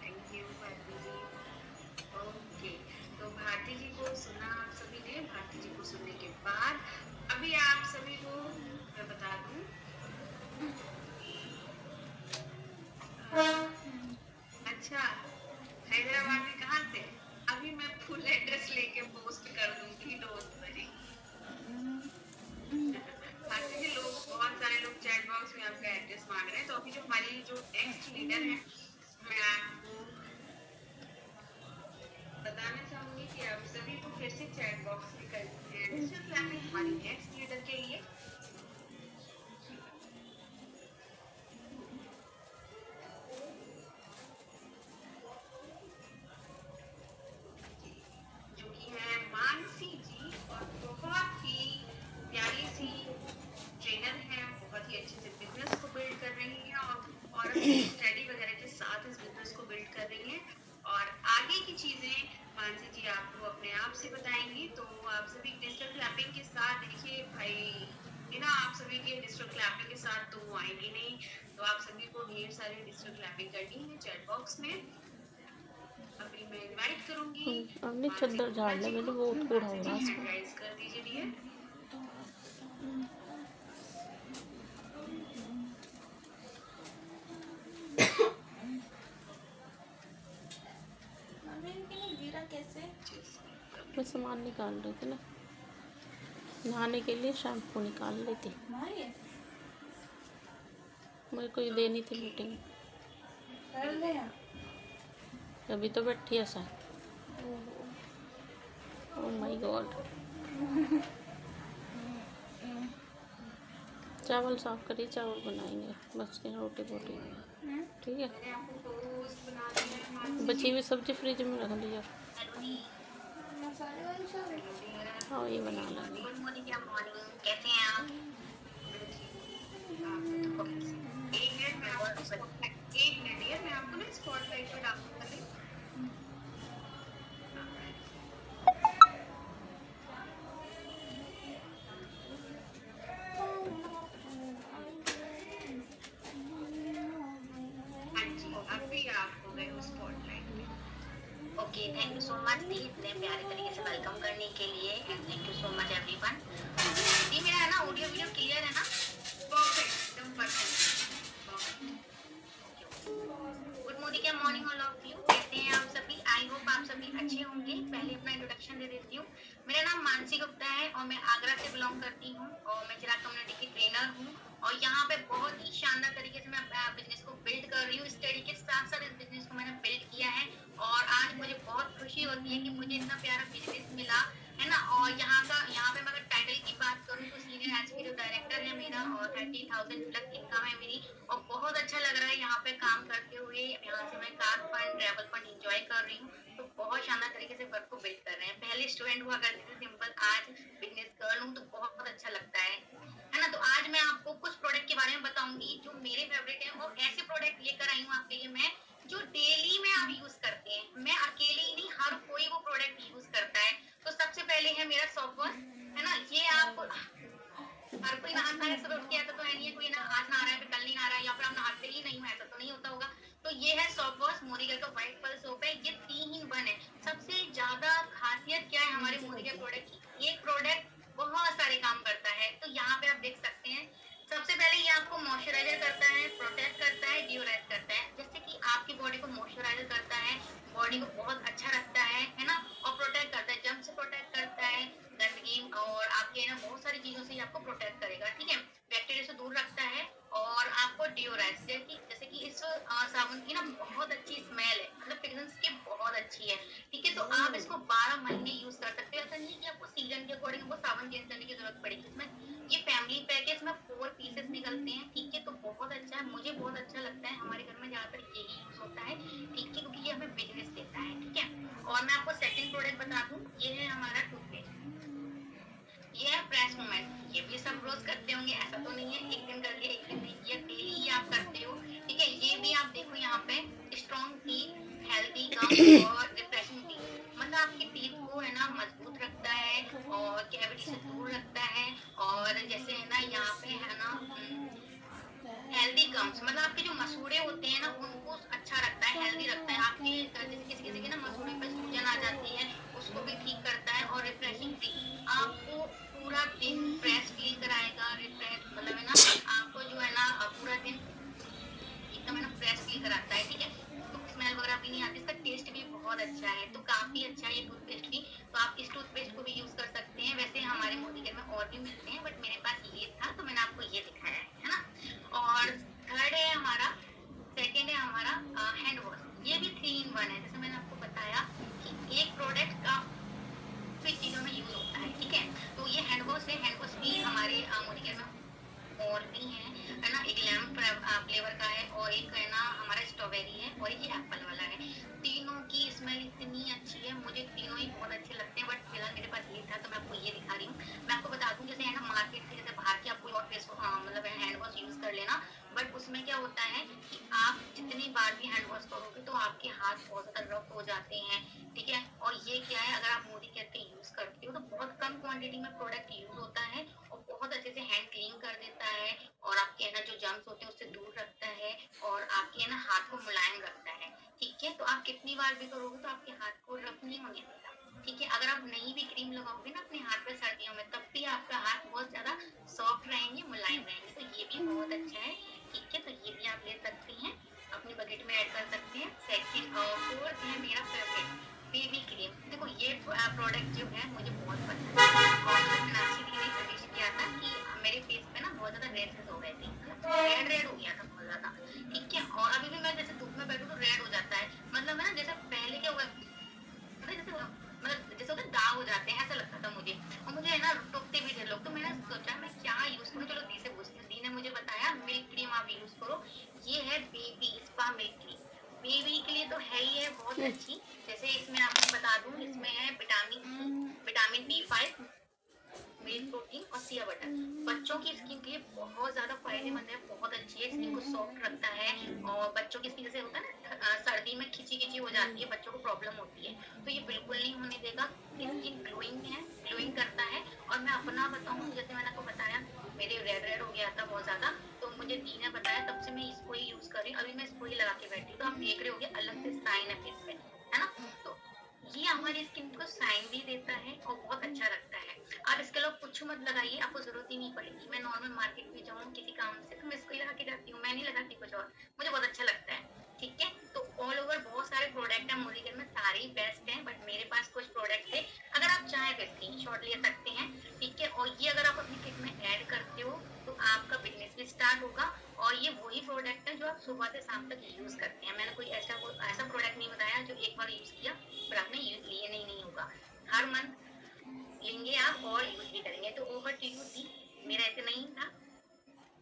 Thank you Bharti ji. Okay, तो भारती जी को सुना आप सभी ने। भारती जी को सुनने के बाद अभी आप सभी को मैं बता दूं, अच्छा हैदराबाद में कहाँ से? अभी मैं फुल एड्रेस लेके पोस्ट कर दूंगी, डोंट वरी। भारती जी, लोग बहुत सारे लोग चैट बॉक्स में आपका एड्रेस मांग रहे हैं, तो अभी जो हमारी जो नेक्स्ट लीडर है, मैं आपको बताना चाहूंगी कि आप सभी को फिर से चैट बॉक्स में कर दीजिए डिजिटल क्लैपिंग हमारी नेक्स्ट लीडर के लिए। जो कि है मानसी जी, और बहुत ही प्यारी सी ट्रेनर है, बहुत ही अच्छे से बिजनेस को बिल्ड कर रही है, और अपनी स्टडी वगैरह के साथ इस बिजनेस को बिल्ड कर रही है। और आगे की चीजें मानसी जी आपको अपने आप से बताएंगी। तो आप सभी डिजिटल क्लैपिंग के साथ देखिए भाई, बिना आप सभी के डिजिटल क्लैपिंग के साथ तो वो आएंगे नहीं, तो आप सभी को ढेर सारी डिजिटल क्लैपिंग करनी है चैट बॉक्स में। अभी मैं इनवाइट करूंगी अपनी चद्दर झाड़ ले, मेरे वो थोड़ा हो रहा है। हैंड राइज कर दीजिए डियर। मैं सामान निकाल रही थी ना, नहाने के लिए शैम्पू निकाल रही थी, मुझे कोई देनी थी मीटिंग। अभी तो बैठी है सर। Oh my God. चावल साफ करिए, चावल बनाएंगे बस के, रोटी बोटी ठीक है। मैंने आपको टोस्ट बना दिया है मानसी जी। बची हुई सब्जी फ्रिज में रख दी यार। हाँ ये बना लेंगे। गुड मॉर्निंग, क्या मॉर्निंग, कैसे हैं आप? एक मिनट में आपको, एक मिनट यार, मैं आपको ना स्पॉटलाइट पर डालूंगा। हाँ जी, अभी आप हो गए हो स्पॉटलाइट पे। Okay, thank you so much दी, इतने प्यारे तरीके से वेलकम करने के लिए, and thank you so much everyone. दी मेरा है ना ऑडियो वीडियो क्लियर है ना? परफेक्ट, एकदम परफेक्ट। गुड मॉर्निंग, क्या मॉर्निंग ऑल ऑफ यू, कैसे हैं आप सभी? आई होप आप सभी अच्छे होंगे। पहले अपना इंट्रोडक्शन दे देती हूँ। मेरा नाम मानसी गुप्ता है और मैं आगरा से बिलोंग करती हूँ, और मैं चिराग कम्युनिटी की ट्रेनर हूँ, और यहाँ पे बहुत ही शानदार तरीके से मैं बिजनेस को बिल्ड कर रही हूँ। स्टडी के साथ साथ इस बिजनेस को मैंने बिल्ड किया है, और आज मुझे बहुत खुशी होती है कि मुझे इतना प्यारा बिजनेस मिला है ना। और यहाँ पे मैं अगर टाइटल की बात करूँ तो सीनियर एचपी डायरेक्टर है मेरा, और 30,000 प्लस इनकम है मेरी, और बहुत अच्छा लग रहा है यहाँ पे काम करते हुए। यहाँ से मैं car fund, travel fund enjoy कर रही हूँ, तो बहुत शानदार तरीके से वर्क को बिल्ड कर रहे हैं। पहले स्टूडेंट हुआ करती थी सिंपल, आज बिजनेस गर्ल हूँ, तो बहुत अच्छा लगता है ना। तो आज मैं आपको कुछ प्रोडक्ट के बारे में बताऊंगी जो मेरे फेवरेट है, और ऐसे प्रोडक्ट लेकर आई हूँ आपके लिए मैं जो डेली में आप यूज करते हैं। मैं अकेले ही नहीं, हर कोई वो प्रोडक्ट यूज करता है। तो सबसे पहले है मेरा सॉफ्ट वॉश, है ना। ये आपको हर कोई नहाता है सुबह उठ के, ऐसा तो है नहीं है कोई ना आज नहा रहा है फिर कल नहीं नहा रहा है, या फिर आप नहाते ही नहीं हो, ऐसा तो नहीं होता होगा। तो ये है सॉफ्ट वॉश, मोरिगल का व्हाइट पर्ल सोप है। ये 3 in 1 है। सबसे ज्यादा खासियत क्या है हमारे मोरिगल प्रोडक्ट की? ये प्रोडक्ट बहुत सारे काम करता है। तो यहाँ पे आप देख सकते हैं, सबसे पहले ये आपको मॉइस्चराइजर करता है, प्रोटेक्ट करता है, ड्यूराइज करता है। जैसे कि आपकी बॉडी को मॉइस्चराइजर करता है, बॉडी को बहुत अच्छा रखता है ना, और प्रोटेक्ट करता है, जर्म से प्रोटेक्ट करता है, गंदगी और आपके ना बहुत सारी चीजों से आपको प्रोटेक्ट करेगा, ठीक है, बैक्टीरिया से दूर रखता है। और आपको ड्यूराइज, जैसे कि इस साबुन की ना बहुत अच्छी स्मेल है, मतलब फ्रेग्रेंस की बहुत अच्छी है, ठीक है। तो आप इसको 12 महीने यूज कर सकते हो। ऐसा नहीं है कि आपको सीजन के अकॉर्डिंग वो साबुन चेंज करने की जरूरत पड़ेगी। इसमें ये फैमिली पैक है, इसमें 4 पीसेस निकलते हैं, ठीक है। तो ज़्यादातर यही यूज होता है, ठीक है, क्योंकि ये हमें बिजनेस देता है, ठीक है। और मैं आपको सेकंड प्रोडक्ट बता दूं, ये है हमारा टूथपेस्ट, ये है फ्रेश मोमेंट। ये भी सब रोज करते होंगे, ऐसा तो नहीं है एक दिन कर लिया एक दिन नहीं किया, डेली ये आप करते हो, ठीक है। ये भी आप देखो यहाँ पे स्ट्रॉन्ग टी, हेल्दी गम और रिफ्रेशिंग टी, मतलब आपकी टीथ को है ना मजबूत रखता है और कैविटी से दूर रखता है। और जैसे है ना यहाँ पे है ना हेल्दी गम्स, मतलब आपके जो मसूड़े होते हैं ना उनको अच्छा रखता है, हेल्दी रखता है। आपके जैसे किसी किसी के ना मसूड़े पे सूजन आ जाती है, उसको भी ठीक करता है। और रिफ्रेशिंग टी आपको पूरा दिन फ्रेश फील कराएगा, रिफ्रेश मतलब है ना आपको जो है ना पूरा दिन एकदम है ना फ्रेश फील कराता है, ठीक है। तो स्मेल वगैरह भी नहीं आती, इसका टेस्ट भी बहुत अच्छा है, तो काफी अच्छा है ये टूथपेस्ट भी। तो आप इस टूथपेस्ट को भी यूज कर सकते हैं। वैसे हमारे मोदीगर में और भी मिलते हैं, बट मेरे पास ये था तो मैंने आपको ये दिखाया है ना। और थर्ड है हमारा, सेकेंड है हमारा हैंड वॉश। ये भी 3 in 1 है, जैसे मैंने आपको बताया कि एक प्रोडक्ट काफी चीजों में यूज होता है, ठीक है। तो ये हैंड वॉश है, हैंड वॉश भी हमारे मोदीगर में और भी है ना। एक लेमन फ्लेवर का है और एक है ना हमारा स्ट्रॉबेरी है और एक ये एप्पल वाला है। तीनों की स्मेल इतनी अच्छी है, मुझे तीनों ही बहुत अच्छे लगते हैं, बट फिलहाल मेरे पास ये था तो मैं आपको ये दिखा रही हूँ। मैं आपको बता दूं, जैसे है ना मार्केट से जैसे बाहर के आप कोई और फेस मतलब हैंड वॉश यूज कर लेना, बट उसमें क्या होता है कि आप जितनी बार भी हैंड वॉश करोगे तो आपके हाथ बहुत ज्यादा रफ हो जाते हैं, ठीक है। और ये क्या है, अगर आप मोदी केयर के यूज करते हो तो बहुत कम क्वांटिटी में प्रोडक्ट यूज होता है और बहुत अच्छे से हैंड क्लीन कर देता है और आपके है ना जो जर्म्स होते हैं उससे दूर रखता है और आपके है ना हाथ को मुलायम रखता है, ठीक है। तो आप कितनी बार भी करोगे तो आपके हाथ को रफ नहीं होने देता, ठीक है। अगर आप नहीं भी क्रीम लगाओगे ना अपने हाथ पे सर्दियों में, तब भी आपका हाथ बहुत ज्यादा सॉफ्ट रहेंगे, मुलायम रहेंगे। तो ये भी बहुत अच्छा है, ठीक है। तो ये भी आप ले सकते हैं, अपने बकेट में ऐड कर सकते हैं। सेकंड और फोर्थ है मेरा फेवरेट बेबी क्रीम। देखो ये प्रोडक्ट जो है मुझे बहुत पसंद है और मुझे मीनाक्षी दी ने सजेस्ट किया था कि मेरे फेस पे ना बहुत ज्यादा रेड्स हो गए थे, रेड रेड हो गया था बहुत ज्यादा, ठीक है। और अभी भी मैं जैसे धूप में बैठूं तो रेड हो जाता है, मतलब है ना जैसे पहले क्या हुआ जैसे मतलब जैसे होता है दाग हो जाते हैं, ऐसा लगता था मुझे। और मुझे है ना टोकते भी थे लोग, तो मैंने सोचा मैं क्या यूज करूँ, चलो दी से पूछती हूँ। दी ने मुझे बताया मिल्क क्रीम आप यूज करो, ये है baby spa milk cream. Baby के लिए तो है ही है बहुत अच्छी। जैसे इसमें आपको बता दूं, इसमें है विटामिन B5, मिल्क प्रोटीन और सिया बटर। बच्चों की स्किन के लिए बहुत ज्यादा फायदेमंद है, बहुत अच्छी है, स्किन को सॉफ्ट रखता है। और बच्चों की स्किन जैसे होता है ना सर्दी में खिंची खिंची हो जाती है, बच्चों को प्रॉब्लम होती है, तो ये बिल्कुल नहीं होने देगा। स्किन ग्लोइंग है, ग्लोइंग करता है। और मैं अपना बताऊं, जैसे मैंने आपको बताया मेरे रेड रेड हो गया था बहुत ज्यादा, तो मुझे दी ने बताया, तब से मैं इसको ही यूज कर रही हूँ। अभी मैं इसको ही लगा के बैठी हूँ, तो आप देख रहे होगे अलग से साइन है फेस पे, है ना। तो ये हमारी स्किन को साइन भी देता है और बहुत अच्छा लगता है। आप इसके लोग कुछ मत लगाइए, आपको जरूरत ही नहीं पड़ेगी। मैं नॉर्मल मार्केट में जाऊँ किसी काम से तो मैं इसको ही लगा के जाती हूँ, मैं नहीं लगाती कुछ और, मुझे बहुत अच्छा लगता है, ठीक है। तो ऑल ओवर बहुत सारे प्रोडक्ट है मोदीगर में, सारे ही बेस्ट हैं, बट मेरे पास कुछ प्रोडक्ट थे, अगर आप चाहें तो स्क्रीनशॉट ले सकते हैं, ठीक है। और ये अगर आप अपनी किट में ऐड करते हो तो आपका बिजनेस भी स्टार्ट होगा। और ये वही प्रोडक्ट है जो आप सुबह से शाम तक यूज करते हैं। मैंने कोई ऐसा प्रोडक्ट नहीं बताया जो एक बार यूज किया फिर आपने यूज लिए नहीं होगा, हर मंथ लेंगे आप और यूज भी करेंगे। तो ओवर टू यू दी, मेरा इतना ही था।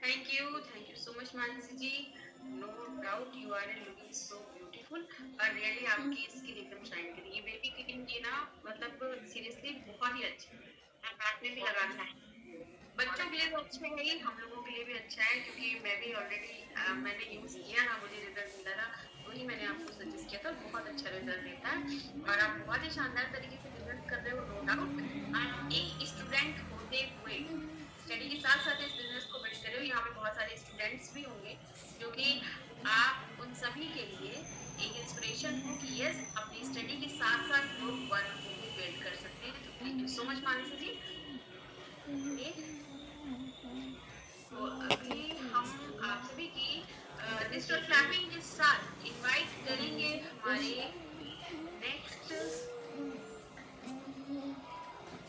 Thank you so much Mansi ji. No doubt you are looking so beautiful और रियली आपकी स्किन एकदम शाइन करी। ये बेबी क्रीम की ना मतलब सीरियसली बहुत ही अच्छी है, हाथ में भी लगाना है, बच्चों के लिए तो अच्छा है ही, हम लोगों के लिए भी अच्छा है, क्योंकि मैं भी ऑलरेडी मैंने यूज किया था, मुझे रिजल्ट मिला था, वही मैंने आपको सजेस्ट किया था, बहुत अच्छा रिजल्ट देता है और आप बहुत ही शानदार तरीके से बिजनेस कर रहे हो, नो डाउट। आप एक स्टूडेंट होते हुए स्टडी के साथ साथ इस बिजनेस को बिल्ड कर रहे हो। यहाँ पे बहुत सारे स्टूडेंट्स भी होंगे जो कि आप उन सभी के लिए एक इंस्पिरेशन हो कि यस अपनी स्टडी के साथ साथ लोग वर्क को भी बिल्ड कर सकते हैं। तो thank you so much Mansi ji. तो अभी हम आप सभी की डिजिटल क्लैपिंग के साथ इनवाइट करेंगे हमारे नेक्स्ट,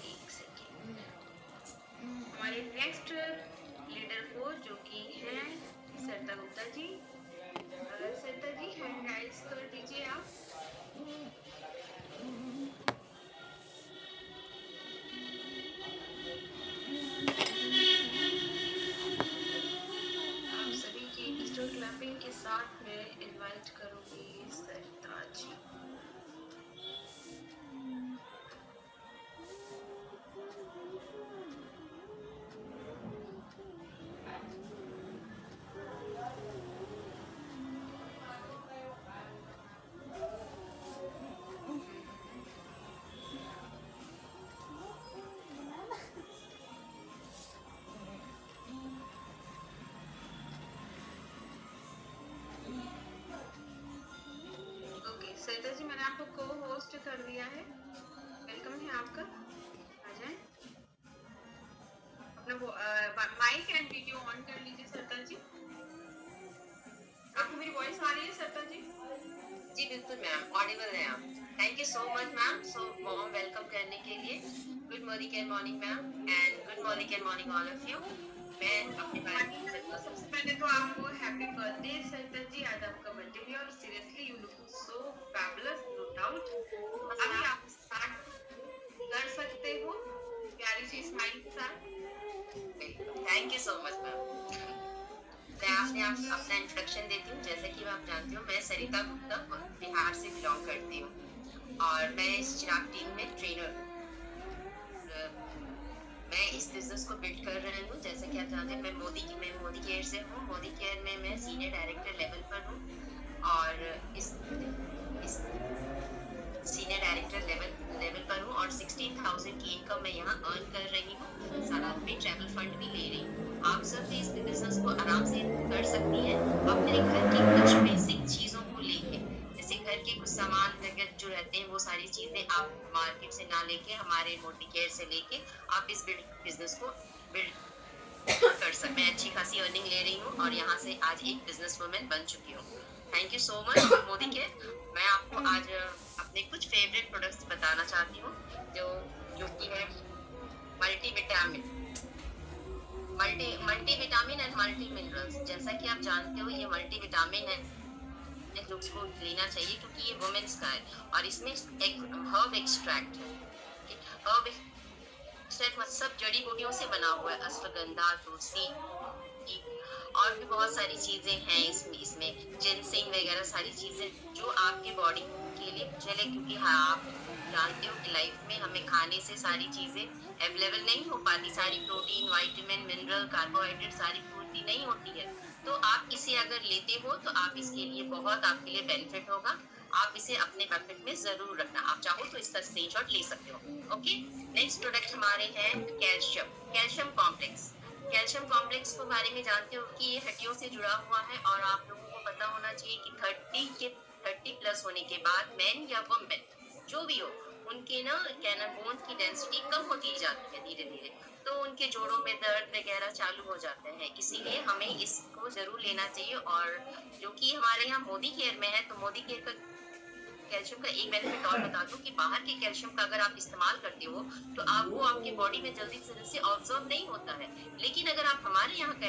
एक सेकेंड, हमारे नेक्स्ट लीडर को जो कि है सरिता गुप्ता जी। सरिता जी हैंड राइज कर दीजिए आप। आप सभी की डिजिटल क्लैपिंग के साथ मैं इनवाइट करूंगी सरिता जी। ओके सरिता जी, मैंने आपको को होस्ट कर दिया है। वेलकम है आपका, आ जाए। अपना माइक एंड वीडियो ऑन कर लीजिए सरिता जी। आपको मेरी वॉइस आ रही है सरिता जी? जी बिल्कुल मैम, ऑडिबल है आप। Thank you so much ma'am, so warm welcome करने के लिए। Good morning ma'am and good morning all of you. मैं अपने बारे में तो सबसे पहले तो आपको हैप्पी बर्थडे सरिता जी, आज आपका बर्थडे भी, और seriously you look so fabulous, no doubt. अभी आप स्टार्ट कर सकते हो प्यारी सी स्माइल के साथ। Thank you so much ma'am. मैं आपने अपना इंट्रोडक्शन देती हूँ। जैसे कि आप जानती हो, मैं सरिता गुप्ता बिहार से बिलोंग करती हूँ और मैं इस चिराग टीम में ट्रेनर हूँ। मैं इस बिजनेस को बिल्ड कर रही हूँ। जैसे कि आप जानते हैं, मैं मोदी केयर से हूँ। मोदी केयर में मैं सीनियर डायरेक्टर लेवल पर हूँ और इस सीनियर डायरेक्टर लेवल पर हूँ और 16,000 की इनकम मैं यहाँ अर्न कर रही हूँ। साथ में ट्रैवल फंड भी ले रही हूँ। आप सब भी इस बिजनेस को आराम से कर सकती हैं अपने घर की कुछ बेसिक चीजों को लेके। जैसे घर के कुछ सामान वगैरह जो रहते हैं, वो सारी चीजें आप मार्केट से ना लेके, हमारे मोदी केयर से लेके आप इस बिजनेस को बिल्ड कर सकते। मैं अच्छी खासी अर्निंग ले रही हूँ और यहाँ से आज एक बिजनेस वुमेन बन चुकी हूँ। Thank you so much Modi care. मैं आपको आज अपने कुछ फेवरेट प्रोडक्ट्स बताना चाहती हूँ जो कि है मल्टीविटामिन एंड मल्टी मिनरल्स। जैसा कि आप जानते हो, ये मल्टीविटामिन है, लोग को लेना चाहिए क्योंकि ये वुमेन्स का है और इसमें एक हर्ब एक्सट्रैक्ट है। हर्ब एक्सट्रैक्ट सब जड़ी बूटियों से बना हुआ है, अश्वगंधा, तुलसी और भी बहुत सारी चीजें हैं इसमें जिनसिंग वगैरह सारी चीजें जो आपके बॉडी के लिए चले। क्योंकि हाँ, आप जानते हो कि लाइफ में हमें खाने से सारी चीजें अवेलेबल नहीं हो पाती। सारी प्रोटीन, विटामिन, मिनरल, कार्बोहाइड्रेट सारी पूर्ति नहीं होती है। तो आप इसे अगर लेते हो तो आप इसके लिए बहुत आपके लिए बेनिफिट होगा। आप इसे अपने बकेट में जरूर रखना। आप चाहो तो इसका स्क्रीनशॉट ले सकते हो। ओके, नेक्स्ट प्रोडक्ट हमारे हैं कैल्शियम कॉम्प्लेक्स। कैल्शियम कॉम्प्लेक्स के बारे में जानते हो कि ये हड्डियों से जुड़ा हुआ है और आप लोगों को पता होना चाहिए कि 30 प्लस होने के बाद मैन या वुमेन जो भी हो, उनके ना बोन की डेंसिटी कम होती जाती है धीरे धीरे, तो उनके जोड़ों में दर्द वगैरह चालू हो जाते हैं। इसीलिए हमें इसको जरूर लेना चाहिए। और जो कि हमारे यहाँ मोदी केयर में है, तो मोदी केयर का कैल्शियम का एक बेनिफिट और बता दूं कि बाहर के कैल्शियम का अगर आप इस्तेमाल करते हो तो वो आपके बॉडी में जल्दी से ऑब्जर्व नहीं होता है। लेकिन अगर आप हमारे यहाँ का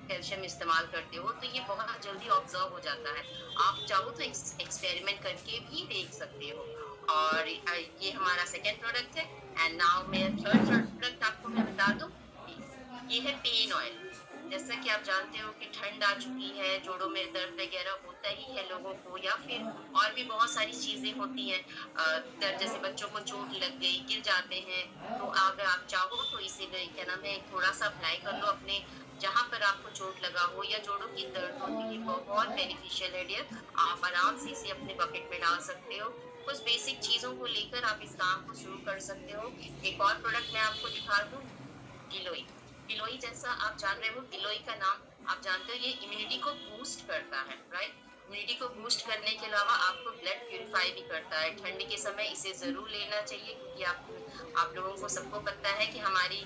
कैल्शियम इस्तेमाल करते हो तो ये बहुत जल्दी ऑब्जर्व हो जाता है। आप चाहो तो एक्सपेरिमेंट करके भी देख सकते हो। और ये हमारा सेकेंड प्रोडक्ट है। एंड नाउ मेरा थर्ड प्रोडक्ट आपको मैं बता दूं, ये है पेन ऑयल। जैसा कि आप जानते हो कि ठंड आ चुकी है, जोड़ों में दर्द वगैरह होता ही है लोगों को, या फिर और भी बहुत सारी चीजें होती हैं। दर्द, जैसे बच्चों को चोट लग गई, गिर जाते हैं, तो अगर आप चाहो तो इसे क्या नाम है, थोड़ा सा अप्लाई कर लो अपने जहाँ पर आपको चोट लगा हो या जोड़ों की दर्द होती है। बहुत बेनिफिशियल है डियर। आप आराम से इसे अपने बकेट में डाल सकते हो। कुछ बेसिक चीजों को लेकर आप इस काम को शुरू कर सकते हो। एक और प्रोडक्ट मैं आपको दिखा दूं, गिलोई। जैसा आप जान रहे हो, गिलोई का नाम आप जानते हो, ये इम्यूनिटी को बूस्ट करता है, राइट। इम्यूनिटी को बूस्ट करने के अलावा आपको ब्लड प्यूरिफाई भी करता है। ठंड के समय इसे जरूर लेना चाहिए क्योंकि आप लोगों को सबको पता है कि हमारी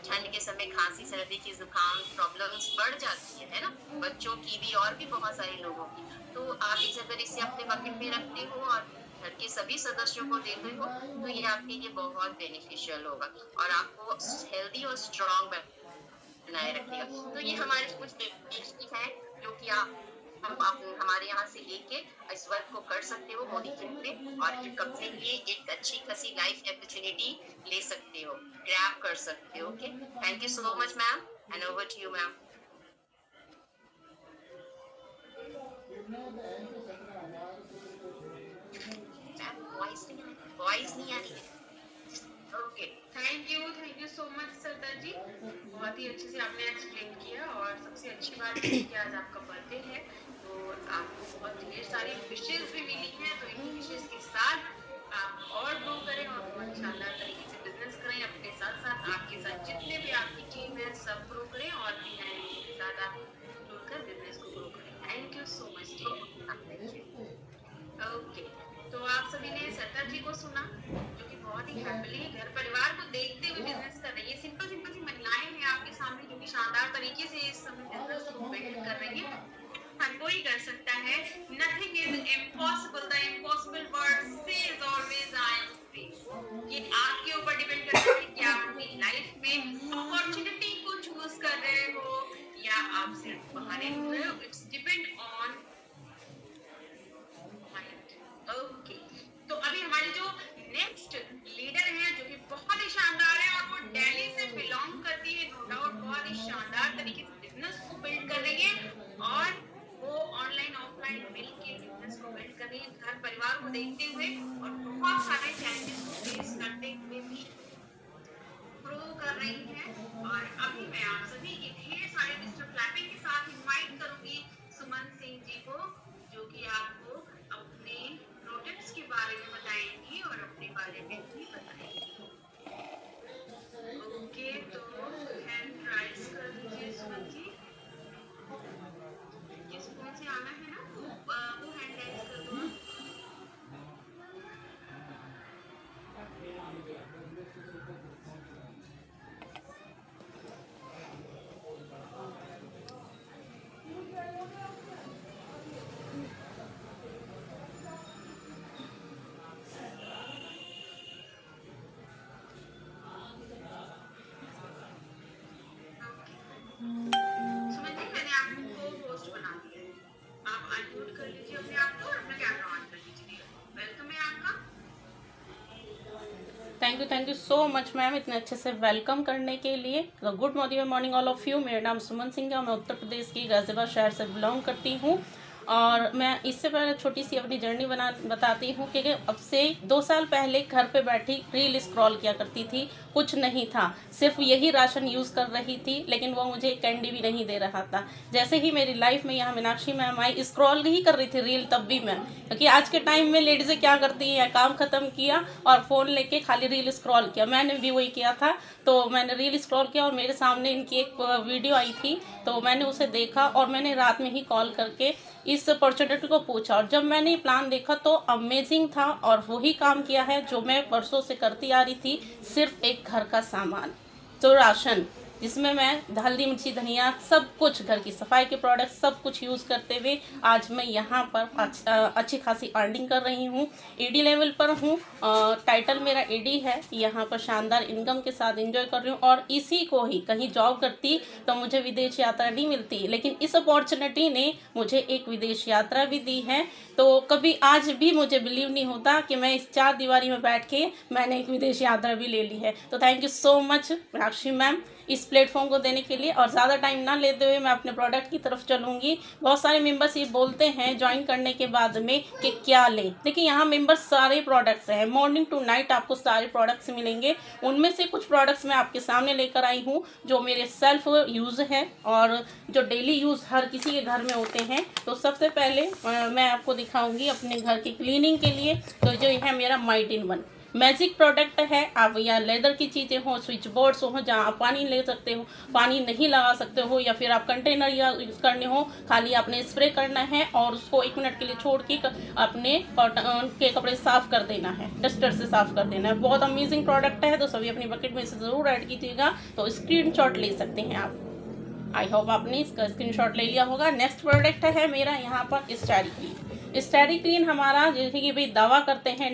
ठंड के समय खांसी, सर्दी की, जुकाम प्रॉब्लम्स बढ़ जाती है ना, बच्चों की भी और भी बहुत सारे लोगों की। तो आप अगर इसे अपने बकेट में रखते हो और घर के सभी सदस्यों को देते हो तो ये आपके लिए बहुत बेनिफिशियल होगा और आपको हेल्दी और स्ट्रॉन्ग बनाए रखेगा। तो ये हमारे कुछ बेसिक है जो कि आप हमारे यहाँ से लेके इस वर्क को कर सकते हो मोदी केयर पे, और अपने लिए एक अच्छी खासी लाइफ अपॉर्चुनिटी ले सकते हो, ग्रैब कर सकते हो। Okay, thank you so much ma'am and over to you ma'am. Ma'am voice नहीं आ रही है। Okay, thank you so much Sharda ji, बहुत ही अच्छे से आपने एक्सप्लेन किया। और सबसे अच्छी बात है कि आज आपका बर्थडे है, तो आपको बहुत ढेर सारी विशेष भी मिली हैं। तो इन्हीं विशेष के साथ आप और ग्रो करें और बहुत शानदार तरीके से बिजनेस करें। अपने साथ साथ आपके साथ जितने भी आपकी टीम है सब ग्रो करें और भी नए के साथ आप जुड़कर बिजनेस को ग्रो करें। Thank you so much dear. Okay, तो आप सभी ने सरदा जी को सुना, जो कि बहुत ही हैप्पीली घर परिवार को देखते हुए बिजनेस कर रही है। सिंपल सी महिलाएं हैं आपके सामने जो कि शानदार तरीके से इस समय बिजनेस को बिल्ड कर रही है। हर कोई कर सकता है। Nothing is impossible, the impossible word says always I am free. ये आपके ऊपर डिपेंड करता है कि आप अपनी लाइफ में अपॉर्चुनिटी को चूज कर रहे हो या आप सिर्फ बहाने ढूंढ रहे हो। इट्स डिपेंड ऑन ओके, तो अभी हमारे जो नेक्स्ट लीडर है जो कि बहुत ही शानदार है और वो दिल्ली से बिलोंग करती है, नो डाउट बहुत ही शानदार तरीके से बिजनेस को बिल्ड कर रही है और वो ऑनलाइन ऑफलाइन मिलके बिजनेस को बिल्ड कर रही है घर परिवार को देखते हुए और बहुत सारे चैलेंजेस को फेस करते हुए भी ग्रो कर रही है। और अभी मैं आप सभी के ढेर सारे डिजिटल क्लैपिंग के साथ इनवाइट करूंगी सुमन सिंह जी को, जो कि आपको अपने प्रोडक्ट्स के बारे में बताएंगी और अपने बारे में भी बताएंगी। ओके, तो हैंड राइज कर दीजिए सुमन जी, जिस फोन से आना है ना वो हैंड राइज कर दो। सुमन जी, मैंने आपको होस्ट बना दिया है, आप अनम्यूट कर लीजिए अपने आप को और अपना कैमरा ऑन कर लीजिए। वेलकम है आपका। Thank you so much ma'am, इतने अच्छे से वेलकम करने के लिए। तो good morning all of you. मेरा नाम सुमन सिंह है और मैं उत्तर प्रदेश की गाजियाबाद शहर से बिलोंग करती हूँ। और मैं इससे पहले छोटी सी अपनी जर्नी बताती हूँ कि अब से 2 साल पहले घर पे बैठी रील स्क्रॉल किया करती थी। कुछ नहीं था, सिर्फ यही राशन यूज़ कर रही थी, लेकिन वो मुझे कैंडी भी नहीं दे रहा था। जैसे ही मेरी लाइफ में यहाँ मीनाक्षी मैम आई, स्क्रॉल ही कर रही थी रील तब भी मैं, क्योंकि आज के टाइम में लेडीज़ें क्या करती हैं, काम ख़त्म किया और फ़ोन लेके खाली रील स्क्रॉल किया। मैंने भी वही किया था, तो मैंने रील स्क्रॉल किया और मेरे सामने इनकी एक वीडियो आई थी, तो मैंने उसे देखा और मैंने रात में ही कॉल करके इस अपॉर्चुनिटी को पूछा। और जब मैंने प्लान देखा तो अमेजिंग था और वही काम किया है जो मैं परसों से करती आ रही थी। सिर्फ एक घर का सामान, तो राशन, जिसमें मैं हल्दी मिर्ची धनिया सब कुछ घर की सफाई के प्रोडक्ट सब कुछ यूज़ करते हुए आज मैं यहाँ पर अच्छी खासी अर्निंग कर रही हूँ। एडी लेवल पर हूँ, टाइटल मेरा एडी है। यहाँ पर शानदार इनकम के साथ एंजॉय कर रही हूँ। और इसी को ही कहीं जॉब करती तो मुझे विदेश यात्रा नहीं मिलती, लेकिन इस अपॉर्चुनिटी ने मुझे एक विदेश यात्रा भी दी है। तो कभी आज भी मुझे बिलीव नहीं होता कि मैं इस 4 दीवारी में बैठ के मैंने एक विदेश यात्रा भी ले ली है। तो thank you so much Meenakshi ma'am इस प्लेटफॉर्म को देने के लिए। और ज़्यादा टाइम ना लेते हुए मैं अपने प्रोडक्ट की तरफ चलूँगी। बहुत सारे मेंबर्स ये बोलते हैं ज्वाइन करने के बाद में कि क्या लें। देखिए, यहाँ मेंबर्स सारे प्रोडक्ट्स हैं, मॉर्निंग टू नाइट आपको सारे प्रोडक्ट्स मिलेंगे। उनमें से कुछ प्रोडक्ट्स मैं आपके सामने लेकर आई हूँ जो मेरे सेल्फ यूज़ है और जो डेली यूज़ हर किसी के घर में होते हैं। तो सबसे पहले मैं आपको दिखाऊँगी अपने घर की क्लीनिंग के लिए। तो जो है मेरा might in one magic product है। आप या लेदर की चीज़ें हो, स्विच बोर्ड्स हो जहाँ आप पानी ले सकते हो, पानी नहीं लगा सकते हो, या फिर आप कंटेनर या यूज़ करने हो, खाली आपने स्प्रे करना है और उसको 1 मिनट के लिए छोड़ के अपने कॉटन के कपड़े साफ़ कर देना है, डस्टर से साफ़ कर देना है। बहुत अमेजिंग प्रोडक्ट है, तो सभी अपनी बकेट में इसे ज़रूर ऐड कीजिएगा। तो स्क्रीनशॉट ले सकते हैं आप। आई होप आपने इसका स्क्रीनशॉट ले लिया होगा। नेक्स्ट प्रोडक्ट है मेरा यहाँ पर स्टैरी क्लीन। स्टैरी क्लीन हमारा जैसे कि भाई दावा करते हैं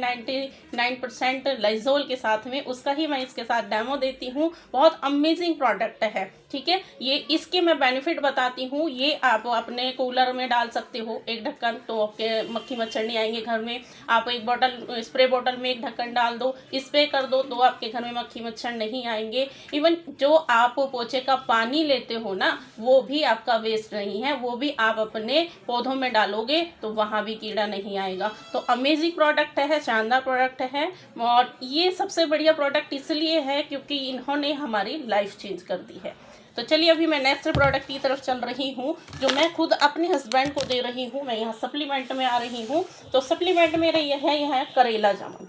9% लाइजोल के साथ में, उसका ही मैं इसके साथ डेमो देती हूँ। बहुत अमेजिंग प्रोडक्ट है, ठीक है। ये इसके मैं बेनिफिट बताती हूँ। ये आप अपने कूलर में डाल सकते हो एक ढक्कन, तो आपके मक्खी मच्छर नहीं आएंगे घर में। आप एक बॉटल, स्प्रे बॉटल में एक ढक्कन डाल दो, स्प्रे कर दो, तो आपके घर में मक्खी मच्छर नहीं आएंगे। इवन जो आप पोछे का पानी लेते हो ना, वो भी आपका वेस्ट नहीं है, वो भी आप अपने पौधों में डालोगे तो वहाँ भी कीड़ा नहीं आएगा। तो अमेजिंग प्रोडक्ट है, शानदार प्रोडक्ट है। और ये सबसे बढ़िया प्रोडक्ट इसलिए है क्योंकि इन्होंने हमारी लाइफ चेंज कर दी है। तो चलिए अभी मैं नेक्स्ट प्रोडक्ट की तरफ चल रही हूँ, जो मैं खुद अपने हस्बैंड को दे रही हूँ। मैं यहाँ सप्लीमेंट में आ रही हूँ। तो सप्लीमेंट मेरा यह है करेला जामुन,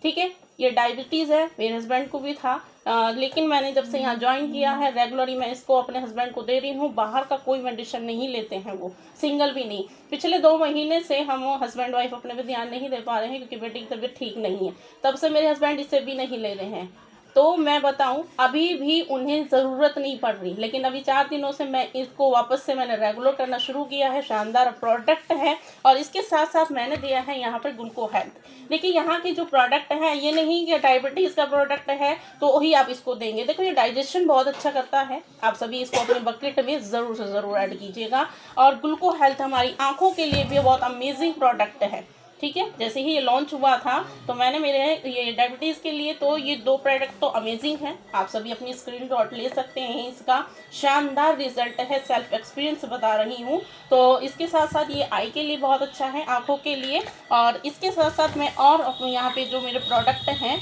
ठीक है। ये डायबिटीज़ है, मेरे हस्बैंड को भी था, लेकिन मैंने जब से यहाँ ज्वाइन किया है रेगुलरली मैं इसको अपने हस्बैंड को दे रही हूँ। बाहर का कोई मेडिसिन नहीं लेते हैं, वो सिंगल भी नहीं। पिछले 2 महीने से हम हस्बैंड वाइफ अपने पे ध्यान नहीं दे पा रहे हैं क्योंकि बेटी की तबीयत ठीक नहीं है, तब से मेरे हस्बैंड इसे भी नहीं ले रहे हैं। तो मैं बताऊं अभी भी उन्हें ज़रूरत नहीं पड़ रही, लेकिन अभी 4 दिनों से मैं इसको वापस से मैंने रेगुलर करना शुरू किया है। शानदार प्रोडक्ट है। और इसके साथ साथ मैंने दिया है यहाँ पर ग्लूको हेल्थ। देखिए यहाँ की जो प्रोडक्ट है, ये नहीं कि डायबिटीज़ का प्रोडक्ट है तो वही आप इसको देंगे। देखो ये डाइजेशन बहुत अच्छा करता है। आप सभी इसको अपने बकेट में ज़रूर से ज़रूर ऐड कीजिएगा। और ग्लूको हेल्थ हमारी आँखों के लिए भी बहुत अमेजिंग प्रोडक्ट है, ठीक है। जैसे ही ये लॉन्च हुआ था तो मैंने मेरे ये डायबिटीज़ के लिए तो ये 2 प्रोडक्ट तो अमेजिंग हैं। आप सभी अपनी स्क्रीनशॉट ले सकते हैं, इसका शानदार रिजल्ट है, सेल्फ एक्सपीरियंस बता रही हूँ। तो इसके साथ साथ ये आई के लिए बहुत अच्छा है, आँखों के लिए। और इसके साथ साथ मैं और यहाँ पे जो मेरे प्रोडक्ट हैं,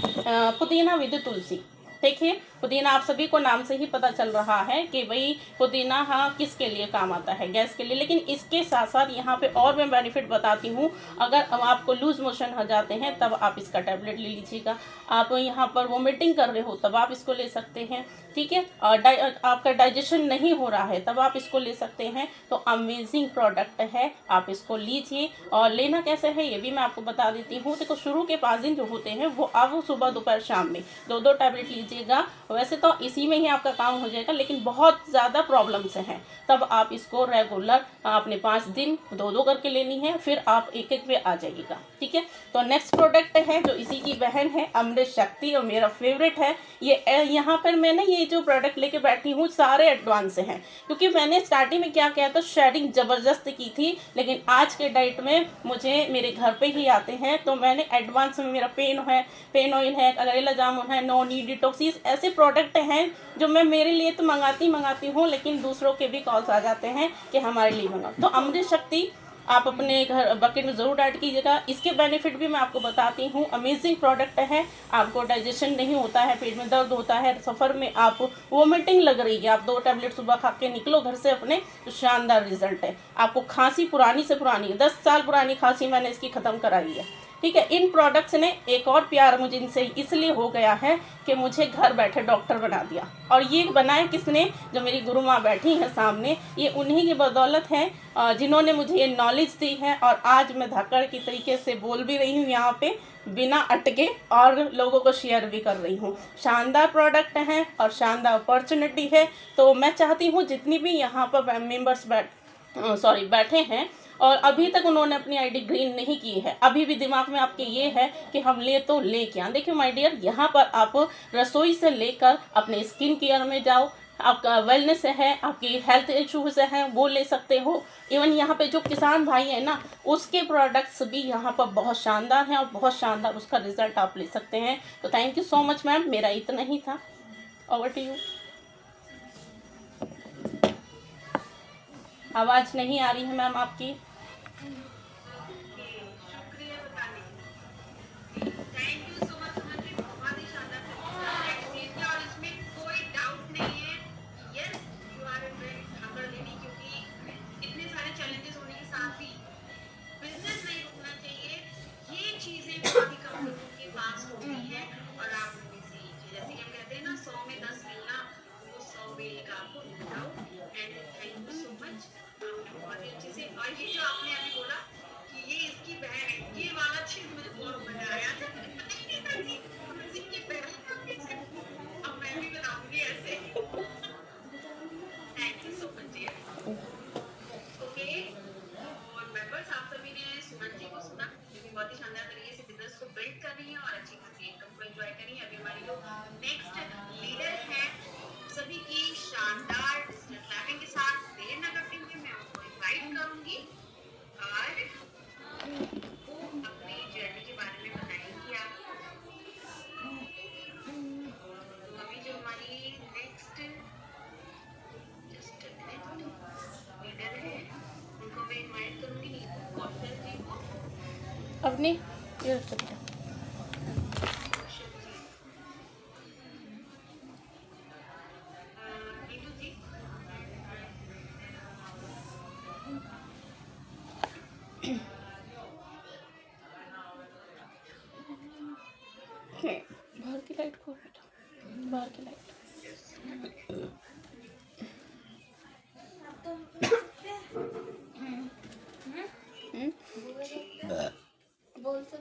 पुदीना विद तुलसी। देखिए पुदीना आप सभी को नाम से ही पता चल रहा है कि भाई पुदीना हाँ किसके लिए काम आता है, गैस के लिए। लेकिन इसके साथ साथ यहाँ पे और मैं बेनिफिट बताती हूँ। अगर आपको लूज मोशन हो जाते हैं तब आप इसका टैबलेट ले लीजिएगा। आप यहाँ पर वोमिटिंग कर रहे हो तब आप इसको ले सकते हैं, ठीक है। और आपका डाइजेशन नहीं हो रहा है तब आप इसको ले सकते हैं। तो अमेजिंग प्रोडक्ट है, आप इसको लीजिए। और लेना कैसे है ये भी मैं आपको बता देती हूँ। देखो शुरू के 5 दिन जो होते हैं वो आप सुबह दोपहर शाम में 2-2 टैबलेट लीजिएगा। वैसे तो इसी में ही आपका काम हो जाएगा, लेकिन बहुत ज़्यादा प्रॉब्लम्स हैं तब आप इसको रेगुलर अपने 5 दिन 2-2 करके लेनी है, फिर आप 1-1 पे आ जाइएगा, ठीक है। तो नेक्स्ट प्रोडक्ट है जो इसी की बहन है, अमृत शक्ति, और मेरा फेवरेट है ये। यहाँ पर मैंने ये जो प्रोडक्ट लेके बैठी हूँ सारे एडवांस हैं, क्योंकि मैंने स्टार्टिंग में क्या किया था, शेयरिंग ज़बरदस्त की थी। लेकिन आज के डाइट में मुझे मेरे घर पे ही आते हैं, तो मैंने एडवांस में मेरा पेन ऑयल है, करेला जामुन है, नोनी डिटॉक्सिस, ऐसे प्रोडक्ट हैं जो मैं मेरे लिए तो मंगाती हूँ, लेकिन दूसरों के भी कॉल्स आ जाते हैं कि हमारे लिए मंगाओ। तो अमृत शक्ति आप अपने घर बकेट में ज़रूर ऐड कीजिएगा। इसके बेनिफिट भी मैं आपको बताती हूँ। अमेजिंग प्रोडक्ट है। आपको डाइजेशन नहीं होता है, पेट में दर्द होता है, सफ़र में आप वोमिटिंग लग रही है, आप 2 टैबलेट सुबह खा के निकलो घर से अपने, तो शानदार रिजल्ट है। आपको खांसी पुरानी से पुरानी 10 साल पुरानी खांसी मैंने इसकी ख़त्म कराई है, ठीक है। इन प्रोडक्ट्स ने एक और प्यार मुझे इनसे इसलिए हो गया है कि मुझे घर बैठे डॉक्टर बना दिया। और ये बनाए किसने, जो मेरी गुरु माँ बैठी हैं सामने, ये उन्हीं की बदौलत है जिन्होंने मुझे ये नॉलेज दी है। और आज मैं धाकड़ की तरीके से बोल भी रही हूँ यहाँ पे बिना अटके, और लोगों को शेयर भी कर रही हूँ। शानदार प्रोडक्ट हैं और शानदार अपॉर्चुनिटी है। तो मैं चाहती हूँ जितनी भी यहाँ पर मेम्बर्स बैठे हैं और अभी तक उन्होंने अपनी आईडी ग्रीन नहीं की है, अभी भी दिमाग में आपके ये है कि हम ले तो ले क्या। देखिए माय डियर, यहाँ पर आप रसोई से लेकर अपने स्किन केयर में जाओ, आपका वेलनेस है, आपकी हेल्थ इश्यूज हैं, वो ले सकते हो। इवन यहाँ पे जो किसान भाई हैं ना, उसके प्रोडक्ट्स भी यहाँ पर बहुत शानदार हैं और बहुत शानदार उसका रिजल्ट आप ले सकते हैं। तो thank you so much ma'am, मेरा इतना ही था। Over to you. आवाज़ नहीं आ रही है मैम आपकी। शुक्रिया बताने के लिए। Thank you so much Suman ji, बहुत ही शानदार एक्सप्लेन किया। और इसमें कोई डाउट नहीं है, yes you are a very धाकड़ लेडी, क्योंकि इतने सारे चैलेंजेस होने के साथ भी बिजनेस नहीं रुकना चाहिए। ये चीजें काफी कम लोगों के पास होती है और आप उनमें से एक है। जैसे कि हम कहते हैं ना 100 में 10 मिलना, वो 100 में एक आपको मिल जाओ। And thank you so much, आपने बहुत ही अच्छे से। और ये जो आपने अभी बोला इनवाइट करूंगी नीतू कौशल जी को, अपनी ये रख सकते हैं। कौशल जी, नीतू जी, बाहर की लाइट खोल बेटा, बाहर की लाइट।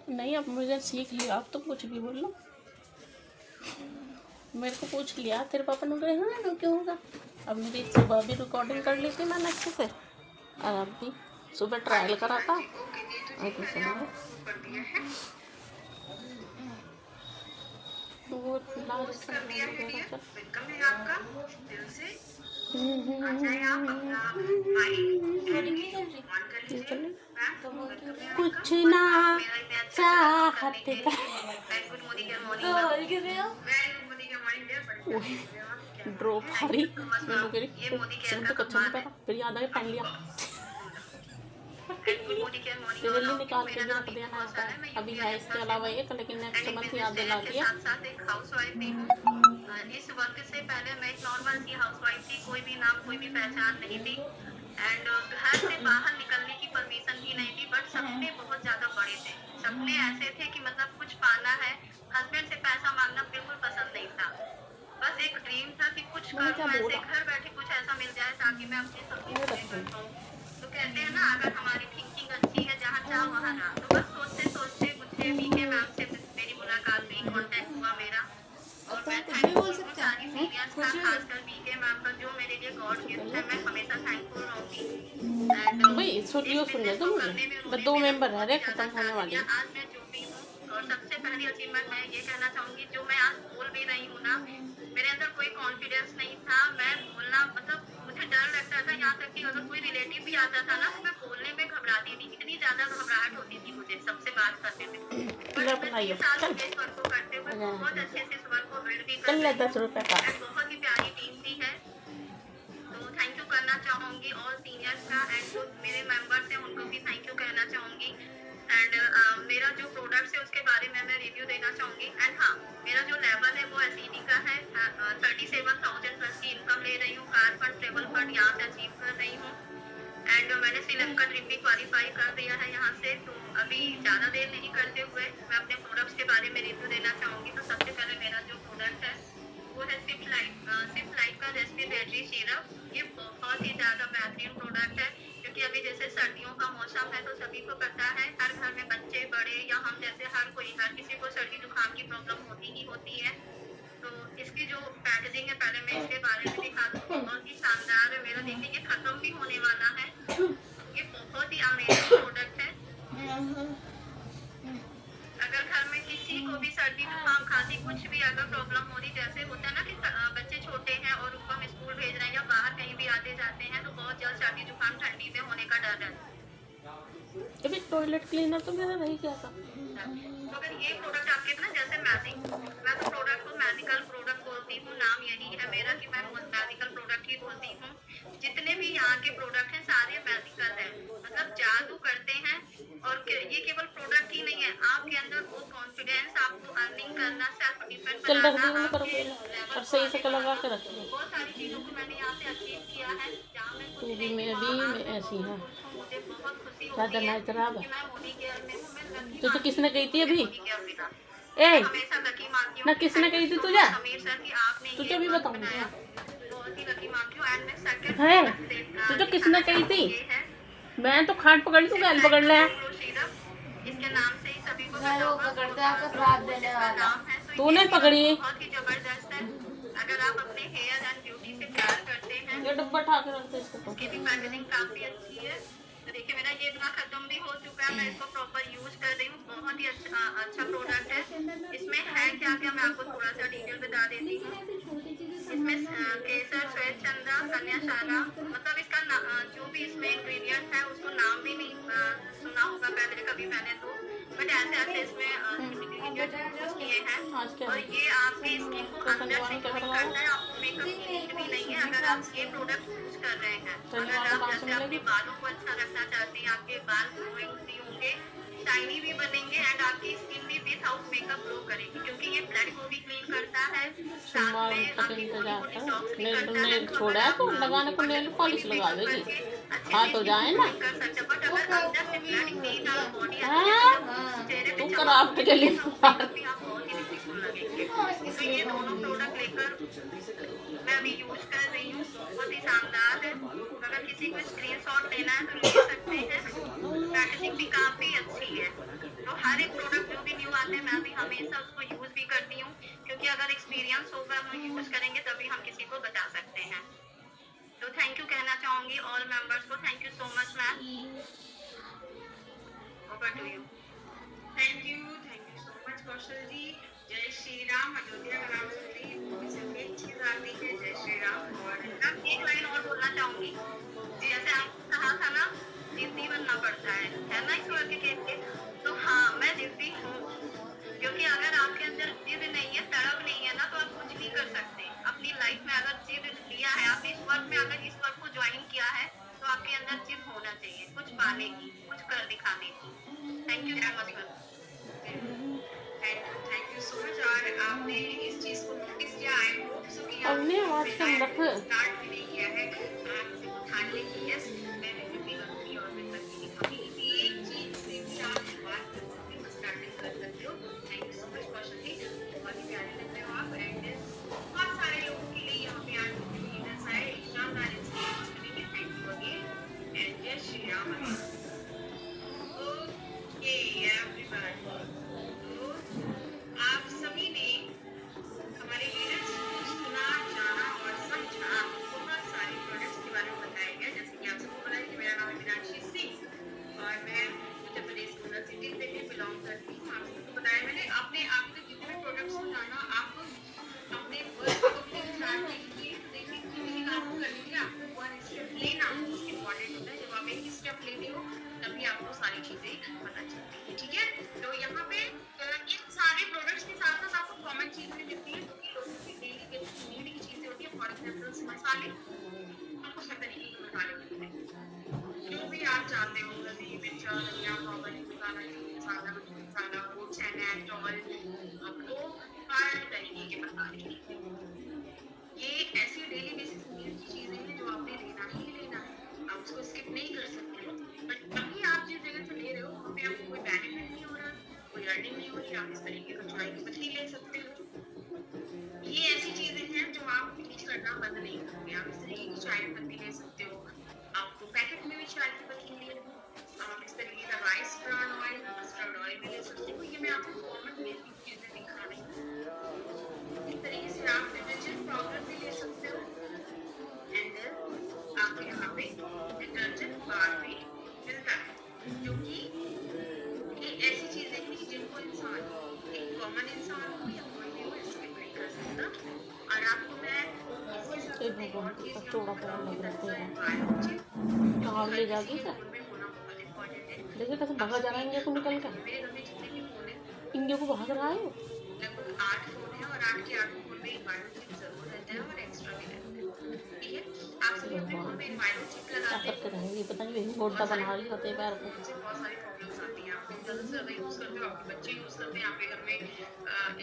नहीं, अब मुझे सीख लिया, अब तो कुछ भी बोल लो। मेरे को पूछ लिया तेरे पापा ने कहा हाँ क्यों होगा। अब मेरी सुबह भी रिकॉर्डिंग कर ली थी मैंने अच्छे से, और अब भी सुबह ट्रायल करा था। ओके नीतू जी, और कुछ मैंने नहीं आपको कर दिया है, वो पोस्ट कर दिया है डियर, वेलकम है आपका दिल से। आ जाए आप अपना माइक ऑन कर लीजिए मैम, वेलकम है कुछ आपका। ना मेरा इतना अच्छा चाहत करने के लिए वेरी गुड मोदी के मॉर्निंग, वेरी गुड मोदी के मॉर्निंग डियर, बड़े ड्रॉप हरी मैंने करी ये मोदी केयर सिर्फ का तो कच्चा नहीं कमाल है। पता, फिर याद आया पहन लिया, very good Modi care morning जल्दी वाला निकाल के मेरा भी नाम रख नीतू देना कौशल है, मैं अभी यूपी है इसके अलावा एक, लेकिन नेक्स्ट एंड मंथ बिजनेस याद दिला ट्रेनर के दिया। साथ साथ एक हाउसवाइफ भी हूँ। इस वर्क से पहले मैं एक नॉर्मल सी हाउसवाइफ थी, कोई भी नाम कोई भी पहचान नहीं थी, एंड घर से बाहर निकलने की परमिशन भी नहीं थी, बट सपने बहुत ज्यादा बड़े थे। सपने ऐसे थे कि मतलब कुछ पाना है, हस्बैंड से पैसा मांगना बिल्कुल पसंद नहीं था, बस एक ड्रीम था कि कुछ मैंने क्या करूँ ऐसे, बोला? घर बैठे कुछ ऐसा मिल जाए ताकि मैं अपने सपने वो पूरे रख कर दो। पाऊँ। तो कहते हैं ना, अगर हमारी थिंकिंग अच्छी है, जहाँ चाह वहाँ रहा। तो बस सोचते सोचते मुझे वीके मैम से मेरी मुलाकात हुई, कांटेक्ट हुआ मेरा, और मैं थैंकफुल हूँ सारी सीनियर्स का, खासकर वीके मैम का जो मेरे लिए गॉड गिफ्ट है, मैं हमेशा थैंकफुल रहूंगी। एंड भाई सुनियो सुनने दो मुझे, बस 2 मेंबर है रे खत्म होने वाली। आज मैं जो भी हूँ, और सबसे पहली अचीवमेंट मैं ये कहना चाहूंगी, जो मैं आज बोल भी रही हूँ ना, मेरे अंदर कोई कॉन्फिडेंस नहीं था, मैं बोलना मतलब मुझे डर लगता था, यहाँ तक कि अगर कोई रिलेटिव भी आता था ना तो मैं बोलने में घबराती थी, इतनी ज्यादा घबराहट होती थी मुझे सबसे बात करने में। ले बट मैं बनाइए 3 साल चल हो गए इस वर्क को करते हुए, बहुत अच्छे से इस वर्क को बिल्ड भी कर कल ले रही हूँ, 10 रुपए का। एंड बहुत ही प्यारी टीम भी है। तो थैंक यू करना चाहूंगी ऑल सीनियर्स का, एंड जो मेरे मेंबर्स हैं उनको भी थैंक यू कहना चाहूंगी। एंड मेरा जो प्रोडक्ट्स है उसके बारे में मैं रिव्यू देना चाहूंगी। एंड हाँ, मेरा जो लेवल है वो एसईडी का है, 37,000 प्लस की इनकम ले रही हूँ, कार फंड ट्रेवल फंड यहाँ से अचीव कर रही हूँ, एंड मैंने श्रीलंका ट्रिप भी क्वालिफाई कर दिया है यहाँ से। तो अभी ज़्यादा देर नहीं करते हुए मैं अपने प्रोडक्ट्स के बारे में रिव्यू देना चाहूँगी। तो सबसे पहले मेरा जो प्रोडक्ट है वो है सिप लाइफ का रेस्पिरेटरी सिरप। ये बहुत ही ज़्यादा बेहतरीन प्रोडक्ट है, क्योंकि अभी जैसे सर्दियों का मौसम है तो सभी को पता है, हर घर में बच्चे बड़े या हम जैसे हर किसी को सर्दी जुकाम की प्रॉब्लम होती ही होती है। तो इसकी जो पैकेजिंग है, पहले मैं इसके बारे में दिखा दूँ, बहुत ही शानदार है। मेरा देखिए ये खत्म भी होने वाला है, ये बहुत ही अमेजिंग प्रोडक्ट है। अगर घर में किसी को भी सर्दी जुकाम खांसी कुछ भी अगर प्रॉब्लम हो रही, जैसे होता है ना कि बच्चे छोटे हैं और उनको हम स्कूल भेज रहे हैं या बाहर कहीं भी आते जाते हैं, तो बहुत जल्द सर्दी जुकाम ठंडी में होने का डर है। अभी टॉयलेट क्लीनर तो मेरा रही क्या था। तो अगर ये प्रोडक्ट आपके ना, जैसे मैं तो प्रोडक्ट को मैजिकल प्रोडक्ट बोलती हूँ, नाम यही है मेरा कि मैं मैजिकल प्रोडक्ट ही बोलती हूँ। जितने भी यहाँ के प्रोडक्ट हैं सारे मैजिकल हैं, मतलब जादू करते हैं। और ये केवल प्रोडक्ट ही नहीं है, आपके अंदर वो कॉन्फिडेंस, आपको अर्निंग करना, सेल्फ डिपेंड चल रख बनाना, दी करो आपके पहले, और सही से लगा के रखिए। बहुत सारी चीजों को मैंने यहाँ से अचीव किया है, जहाँ मैं तू भी मैं भी ऐसी है, मुझे बहुत खुशी ज्यादा होती है ना खराब कि है। मैं मोदी केयर में हूँ। मैं लकी तो किसने कही थी अभी? मोदी केयर बिना ए हमेशा लकी मानती हूँ। ना किसने कही थी तुझे? समीर सर की आपने तुझे ये भी वर्क बताऊंगी बनाया, बहुत ही लकी मानती हूँ। एंड मैं सेकंड है तुझे किसने कही थी? मैं तो खाट पकड़ ली, तू गैल पकड़ ले। इसके नाम से ही सभी को पता होगा, तूने पकड़ी। बहुत ही जबरदस्त है। अगर आप अपने हेयर एंड ब्यूटी से प्यार करते हैं, ये डब्बा उठा के रख दे इसको। इसकी भी पैकेजिंग काफी अच्छी है। तो देखिए मेरा ये इतना खत्म भी हो चुका है, मैं इसको प्रॉपर यूज कर रही हूँ, बहुत ही अच्छा प्रोडक्ट है। इसमें है क्या क्या मैं आपको थोड़ा सा डिटेल बता देती हूँ। इसमें केसर, श्वेत चंद्रा, कन्याशाला, मतलब इसका जो भी इसमें इंग्रेडिएंट है उसको नाम भी नहीं सुना होगा पहले कभी मैंने, तो बट ऐसे ऐसे इसमें इंग्रेडिएंट यूज किए हैं, और ये आपकी स्किन को अंदर से क्लीन करता है, आपको मेकअप की नीड भी नहीं है अगर आप ये प्रोडक्ट यूज कर रहे हैं। तो अगर आप जैसे अपने बालों को अच्छा रखना चाहते हैं, आपके बाल ग्रोइंग भी होंगे, शाइनी भी बनेंगे एंड आपकी स्किन भी विदाउट मेकअप ग्लो करेगी, क्योंकि ये ब्लड को भी क्लीन करता है, साथ सोमवार में तक आपकी बॉडी इंतजार को करो। डिटॉक्स भी नेल करता है। नेल तो छोड़ा अगर है आप तो लगाने को नेल पॉलिश लगा देगी। हाँ तो जाए ना। कर सकते हैं, बट अगर अंदर से ब्लड क्लीन और बॉडी अच्छी हाँ है, चेहरे पे तू चमक क्राफ्ट के लिए भी आप बहुत ही ब्यूटीफुल लगेंगे। तो ये दोनों प्रोडक्ट लेकर मैं अभी यूज कर रही हूँ, बहुत ही शानदार है। अगर किसी को स्क्रीनशॉट लेना है तो ले सकते हैं, पैकेजिंग भी काफी अच्छी है। तो हर एक प्रोडक्ट जो भी न्यू आते हैं मैं भी हमेशा उसको यूज भी करती हूँ, क्योंकि अगर एक्सपीरियंस होगा हम यूज करेंगे तभी हम किसी को बता सकते हैं। तो थैंक यू कहना चाहूंगी ऑल मेंबर्स को, thank you so much ma'am. Over to you. Thank you so much Kaushal ji. जय श्री राम। अयोध्या का नाम सुन रही हूँ, इसमें एक चीज आती है जय श्री राम। और मैम एक लाइन और बोलना चाहूंगी, जैसे आपने कहा था ना जिद्दी बनना पड़ता है ना ईश्वर के केस के, तो हाँ मैं जिद्दी हूँ, क्योंकि अगर आपके अंदर जिद नहीं है, तड़प नहीं है ना, तो आप कुछ नहीं कर सकते अपनी लाइफ में। अगर जिद लिया है आपने इस वर्क में, अगर इस वर्क को ज्वाइन किया है तो आपके अंदर जिद होना चाहिए कुछ पाने की, कुछ कर दिखाने की। Thank you very much ma'am. Thank you so much. और आपने इस चीज को नोटिस किया, आई होप सो कि अपने आवाज कम रख। स्टार्ट भी नहीं किया है, आप इसे ठान ले कि यस मैं रिव्यू करूंगी और मैं करके दिखाऊंगी। एक चीज से भी आप शुरुआत कर सकते हो, स्टार्टिंग कर सकते हो। Thank you so much Kaushal जी, बहुत ही प्यारे लग रहे हो आप। एंड बहुत सारे लोगों के लिए यहाँ पे आज लीडर्स आए, शानदार इंस्पिरेशन मिलेंगे। थैंक यू अगेन एंड जय श्री राम। ओके एवरीवन, आप सभी ने हमारे लीडर्स को सुना, जाना और समझा। बहुत सारे प्रोडक्ट्स के बारे में बताया गया, जैसे कि आप सबको पता है कि मेरा नाम है मीनाक्षी सिंह और मैं उत्तर प्रदेश के उन्नत सिटी से भी बिलोंग करती हूँ। आप सबको बताया मैंने। आपने आप तक जितने भी प्रोडक्ट्स को जाना, आप अपने वर्क को अपने विचार के लिए देखिए कि आपको करने के लिए आपको वन स्टेप लेना इम्पोर्टेंट होता है। जब आप एक स्टेप लेते हो तभी आपको सारी चीजें पता चलती है। ठीक है, तो यहाँ पे इन सारे प्रोडक्ट्स के साथ साथ आपको कॉमन चीजें मिलती है जो कि लोगों की डेली बेसिस नीड की चीजें होती है। फॉर एग्जाम्पल मसाले, आपको हर तरीके के मसाले मिलते हैं जो भी आप चाहते हो, हल्दी मिर्च धनिया पाउडर मसाला मसाला मसाला वो चैनल आपको हर तरीके के मसाले मिलते हैं। ये ऐसी डेली बेसिस नीड की चीजें हैं जो आपने लेना ही लेना है, आप उसको स्किप नहीं कर सकते हो। बट अभी आप जिस जगह से ले रहे हो वहाँ पे आपको कोई बेनिफिट नहीं हो रहा, कोई अर्निंग नहीं हो रही, आप इस तरीके का चाय की पत्ती ले सकते हो। ये ऐसी चीजें हैं जो आप यूज करना बंद नहीं करोगे। आप इस तरीके की चाय की पत्ती ले सकते हो, आपको पैकेट में भी चाय की पत्ती मिले, आप इस तरीके का rice bran oil, mustard oil भी ले सकते हो। ये मैं आपको कॉमन बेसिक चीजें दिखा रही हूँ। इस तरीके से आप डिटर्जेंट पाउडर भी ले सकते हो एंड आपको यहाँ पे डिटर्जेंट बार भी मिलता है, जो कि ये ऐसी चीजें हैं जिनको इंसान, एक कॉमन इंसान हो या कोई भी हो, स्किप नहीं कर सकता। और आपको मैं इसके साथ एक और चीज चौड़ा पड़ा लग रहा है। बायोचिप कहाँ ले जाएगी क्या? में होना बहुत इम्पोर्टेंट है। देखिए कैसे भागा जा रहा है इनके को निकल के। मेरे घर में जितने भी फोन है इनके को भाग रहा है। लगभग 8 फोन है और 8 के 8 फोन में एक बायोचिप जरूर रहता है और एक्स्ट्रा भी रहता है। ठीक है, आप सभी अपने फोन में बायोचिप क्या लगाते करते हैं, रहेंगी पता नहीं वही गोड्डा बना रही होते पैर को। उससे बहुत सारी प्रॉब्लम्स आती हैं। आप ज़्यादा से ज़्यादा यूज़ करते हो, आपके बच्चे यूज़ करते हैं, आपके घर में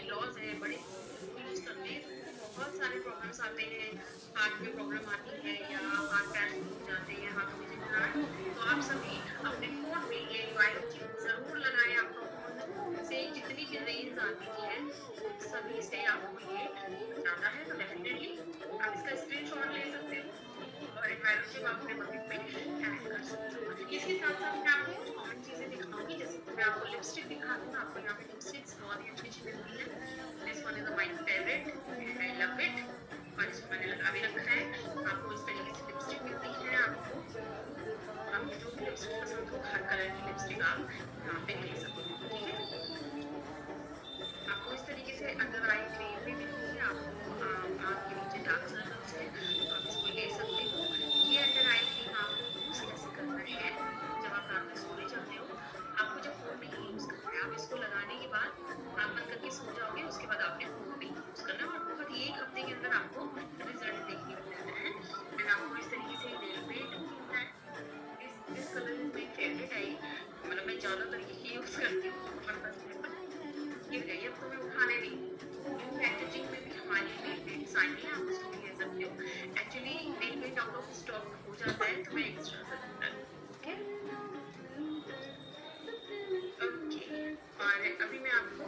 इन-लॉज हैं, बड़े यूज़ करते हैं, तो बहुत सारे प्रॉब्लम्स आते हैं। हाथ में प्रॉब्लम आती है या हाथ पैर सूख जाते हैं, हाथों में चिकनाहट, तो आप सभी अपने फ़ोन में ये बायोचिप ज़रूर लगाएं। आपका फ़ोन से जितनी भी रेंज आती है सभी से आपको ये ज़्यादा है, तो डेफिनेटली आप इसका स्क्रीनशॉट ले सकते हो और एक बायोचिप आप अपने बकेट में ऐड कर सकते हो। इसके साथ साथ मैं आपको कुछ कॉमन चीज़ें दिखाऊंगी, जैसे कि मैं आपको लिपस्टिक दिखाती हूँ। आपको यहाँ पे लिपस्टिक्स बहुत ही अच्छी अच्छी मिलती है। This one is my favourite and I love it और इसको मैंने लगा भी रखा है। आपको इस तरीके से लिपस्टिक मिलती है। आपको जो भी लिपस्टिक पसंद हो, हर कलर की लिपस्टिक आप यहाँ पे ले सकते हो। ठीक है, आपको इस तरीके से अंडर आई क्रीम भी मिलती है। आपको आपके नीचे डार्क सर्कल्स है, आप इसको ले सकते हो। ये अंडर आई क्रीम आपको यूज कैसे करना है, जब आप रात में सोने जाते हो, आपको जब फोन नहीं यूज करना है, आप इसको लगाने के बाद आप बंद करके सो जाओगे, उसके बाद आपने फोन नहीं यूज करना है और बहुत ही 1 हफ्ते के अंदर आपको अब तो मैं उठाने नहीं, न्यू पैकेजिंग में भी हमारी मेल पेट्स आई हैं, आप उसको भी ले सकते हो। Actually male pet out of stock हो जाता है तो मैं एक्स्ट्रा जरूर ओके ओके। और अभी मैं आपको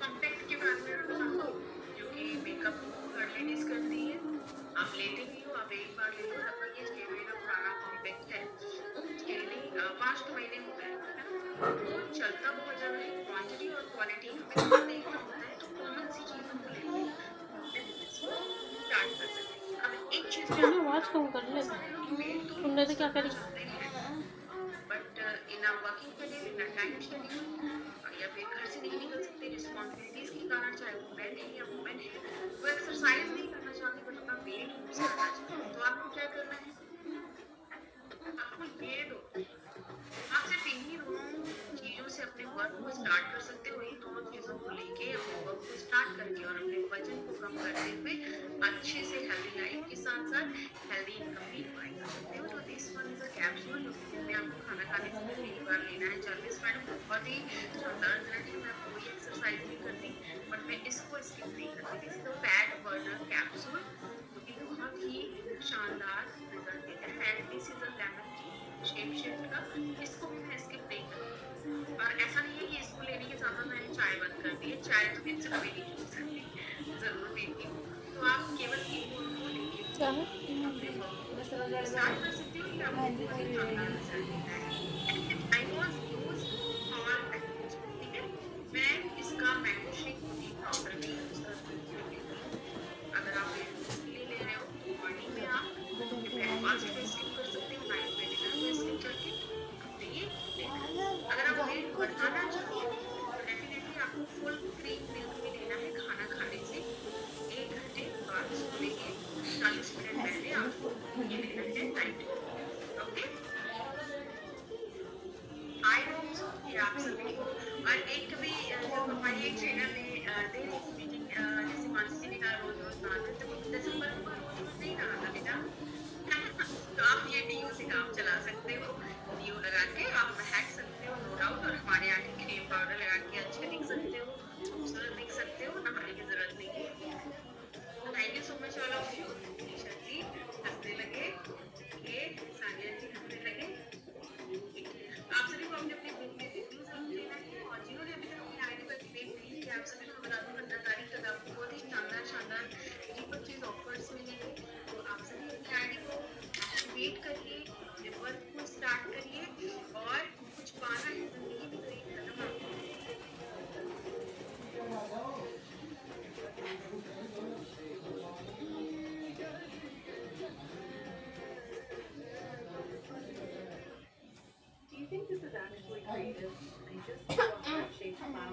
कॉम्पैक्ट के बारे में बताऊँ जो कि मेकअप हर लेडीज करती है। आप लेते भी हो, आप एक बार ले लो, लगभग ये 6 महीना पुराना कॉम्पैक्ट है, 5 महीने हो गए, तो चलता बहुत ज़्यादा है। क्वांटिटी और क्वालिटी हमें देखना होता है, तो कॉमन सी चीज़ों को लेके स्टार्ट कर सकते हैं। अब एक चीज़ तूने आवाज़ कम कर ले, सुनने से क्या करी। But in a working schedule, in a time schedule, या फिर घर से नहीं निकल सकते रिस्पॉन्सिबिलिटीज के कारण, चाहे वो मैन है या वुमेन है, वो एक्सरसाइज नहीं करना चाहते बट अपना वेट लूज करना चाहते हैं, तो आपको क्या करना है, आपको ये दो, आप सिर्फ इन्हीं दोनों चीज़ों से अपने वर्क को स्टार्ट कर सकते हो। इन दोनों चीज़ों को लेके अपने वर्क को स्टार्ट करके और अपने वजन को कम करते हुए अच्छे से हेल्दी लाइफ के साथ साथ हेल्दी इनकम भी इन्वाइट कर सकते हो। तो this one is a capsule जो कि दिन में आपको खाना खाने से पहले एक बार लेना है। जर्विस मैडम बहुत ही शानदार रिजल्ट है, मैं कोई एक्सरसाइज नहीं करती बट मैं इसको स्किप नहीं करती। This is the fat burner capsule जो कि बहुत ही शानदार रिजल्ट देता है। And this is a lemon tea shape shift का, इसको भी मैं स्किप नहीं करती। और ऐसा नहीं है कि इसको लेने के साथ साथ मैंने चाय बंद कर दी है, चाय तो दिन से कभी नहीं पी सकती, जरूर पीती हूँ। तो आप केवल इन दोनों को लेके स्टार्ट कर सकते हो, या आपको बहुत ही शानदार रिजल्ट देता है। I was use all package, ठीक है, मैं इसका मैंगो शेक प्रोटीन पाउडर भी यूज करती हूँ। अगर आप ले ले रहे हो तो मॉर्निंग में आप ब्रेकफास्ट में स्किप कर सकते हो, नाइट में डिनर में स्किप करके अपने ये लेना है। अगर आप वेट बढ़ाना चाहते हो तो डेफिनेटली आपको फुल क्रीम मिल्क में लेना है। खाना खाने से 1 घंटे बाद सोने के 40 मिनट पहले आपको ये लेना है night, okay. I hope so कि आप सभी को, और एक कभी जब हमारी एक ट्रेनर ने दे रही थी मीटिंग, जैसे मानसी ने कहा रोज रोज नहाना, तो दिसंबर में रोज रोज नहीं नहाना बेटा, तो आप ये डीयू से काम चला सकते हो। डीयू लगा के आप महक सकते हो, नो डाउट, और हमारे यहाँ के क्रीम पाउडर लगा के अच्छे दिख सकते हो, खूबसूरत दिख सकते हो, नहाने की जरूरत नहीं है। Thank you so much all of you. Isha ji हंसने लगे, ये सानिया जी हंसने लगे। आप सभी को अपने अपने ग्रुप में रिव्यू जरूर देना है, और जिन्होंने अभी तक अपनी आईडी पर क्लेम नहीं किया, आप सभी को मैं बता दूं 15 तारीख तक आपको बहुत ही शानदार शानदार परचेज ऑफर्स मिलेंगे। तो आप सभी अपनी आईडी को एक्टिवेट करिए, अपने वर्क को स्टार्ट करिए, और कुछ पाना है जिंदगी में तो एक कदम आपको Do you think this is actually creative? I just love that shaped flower.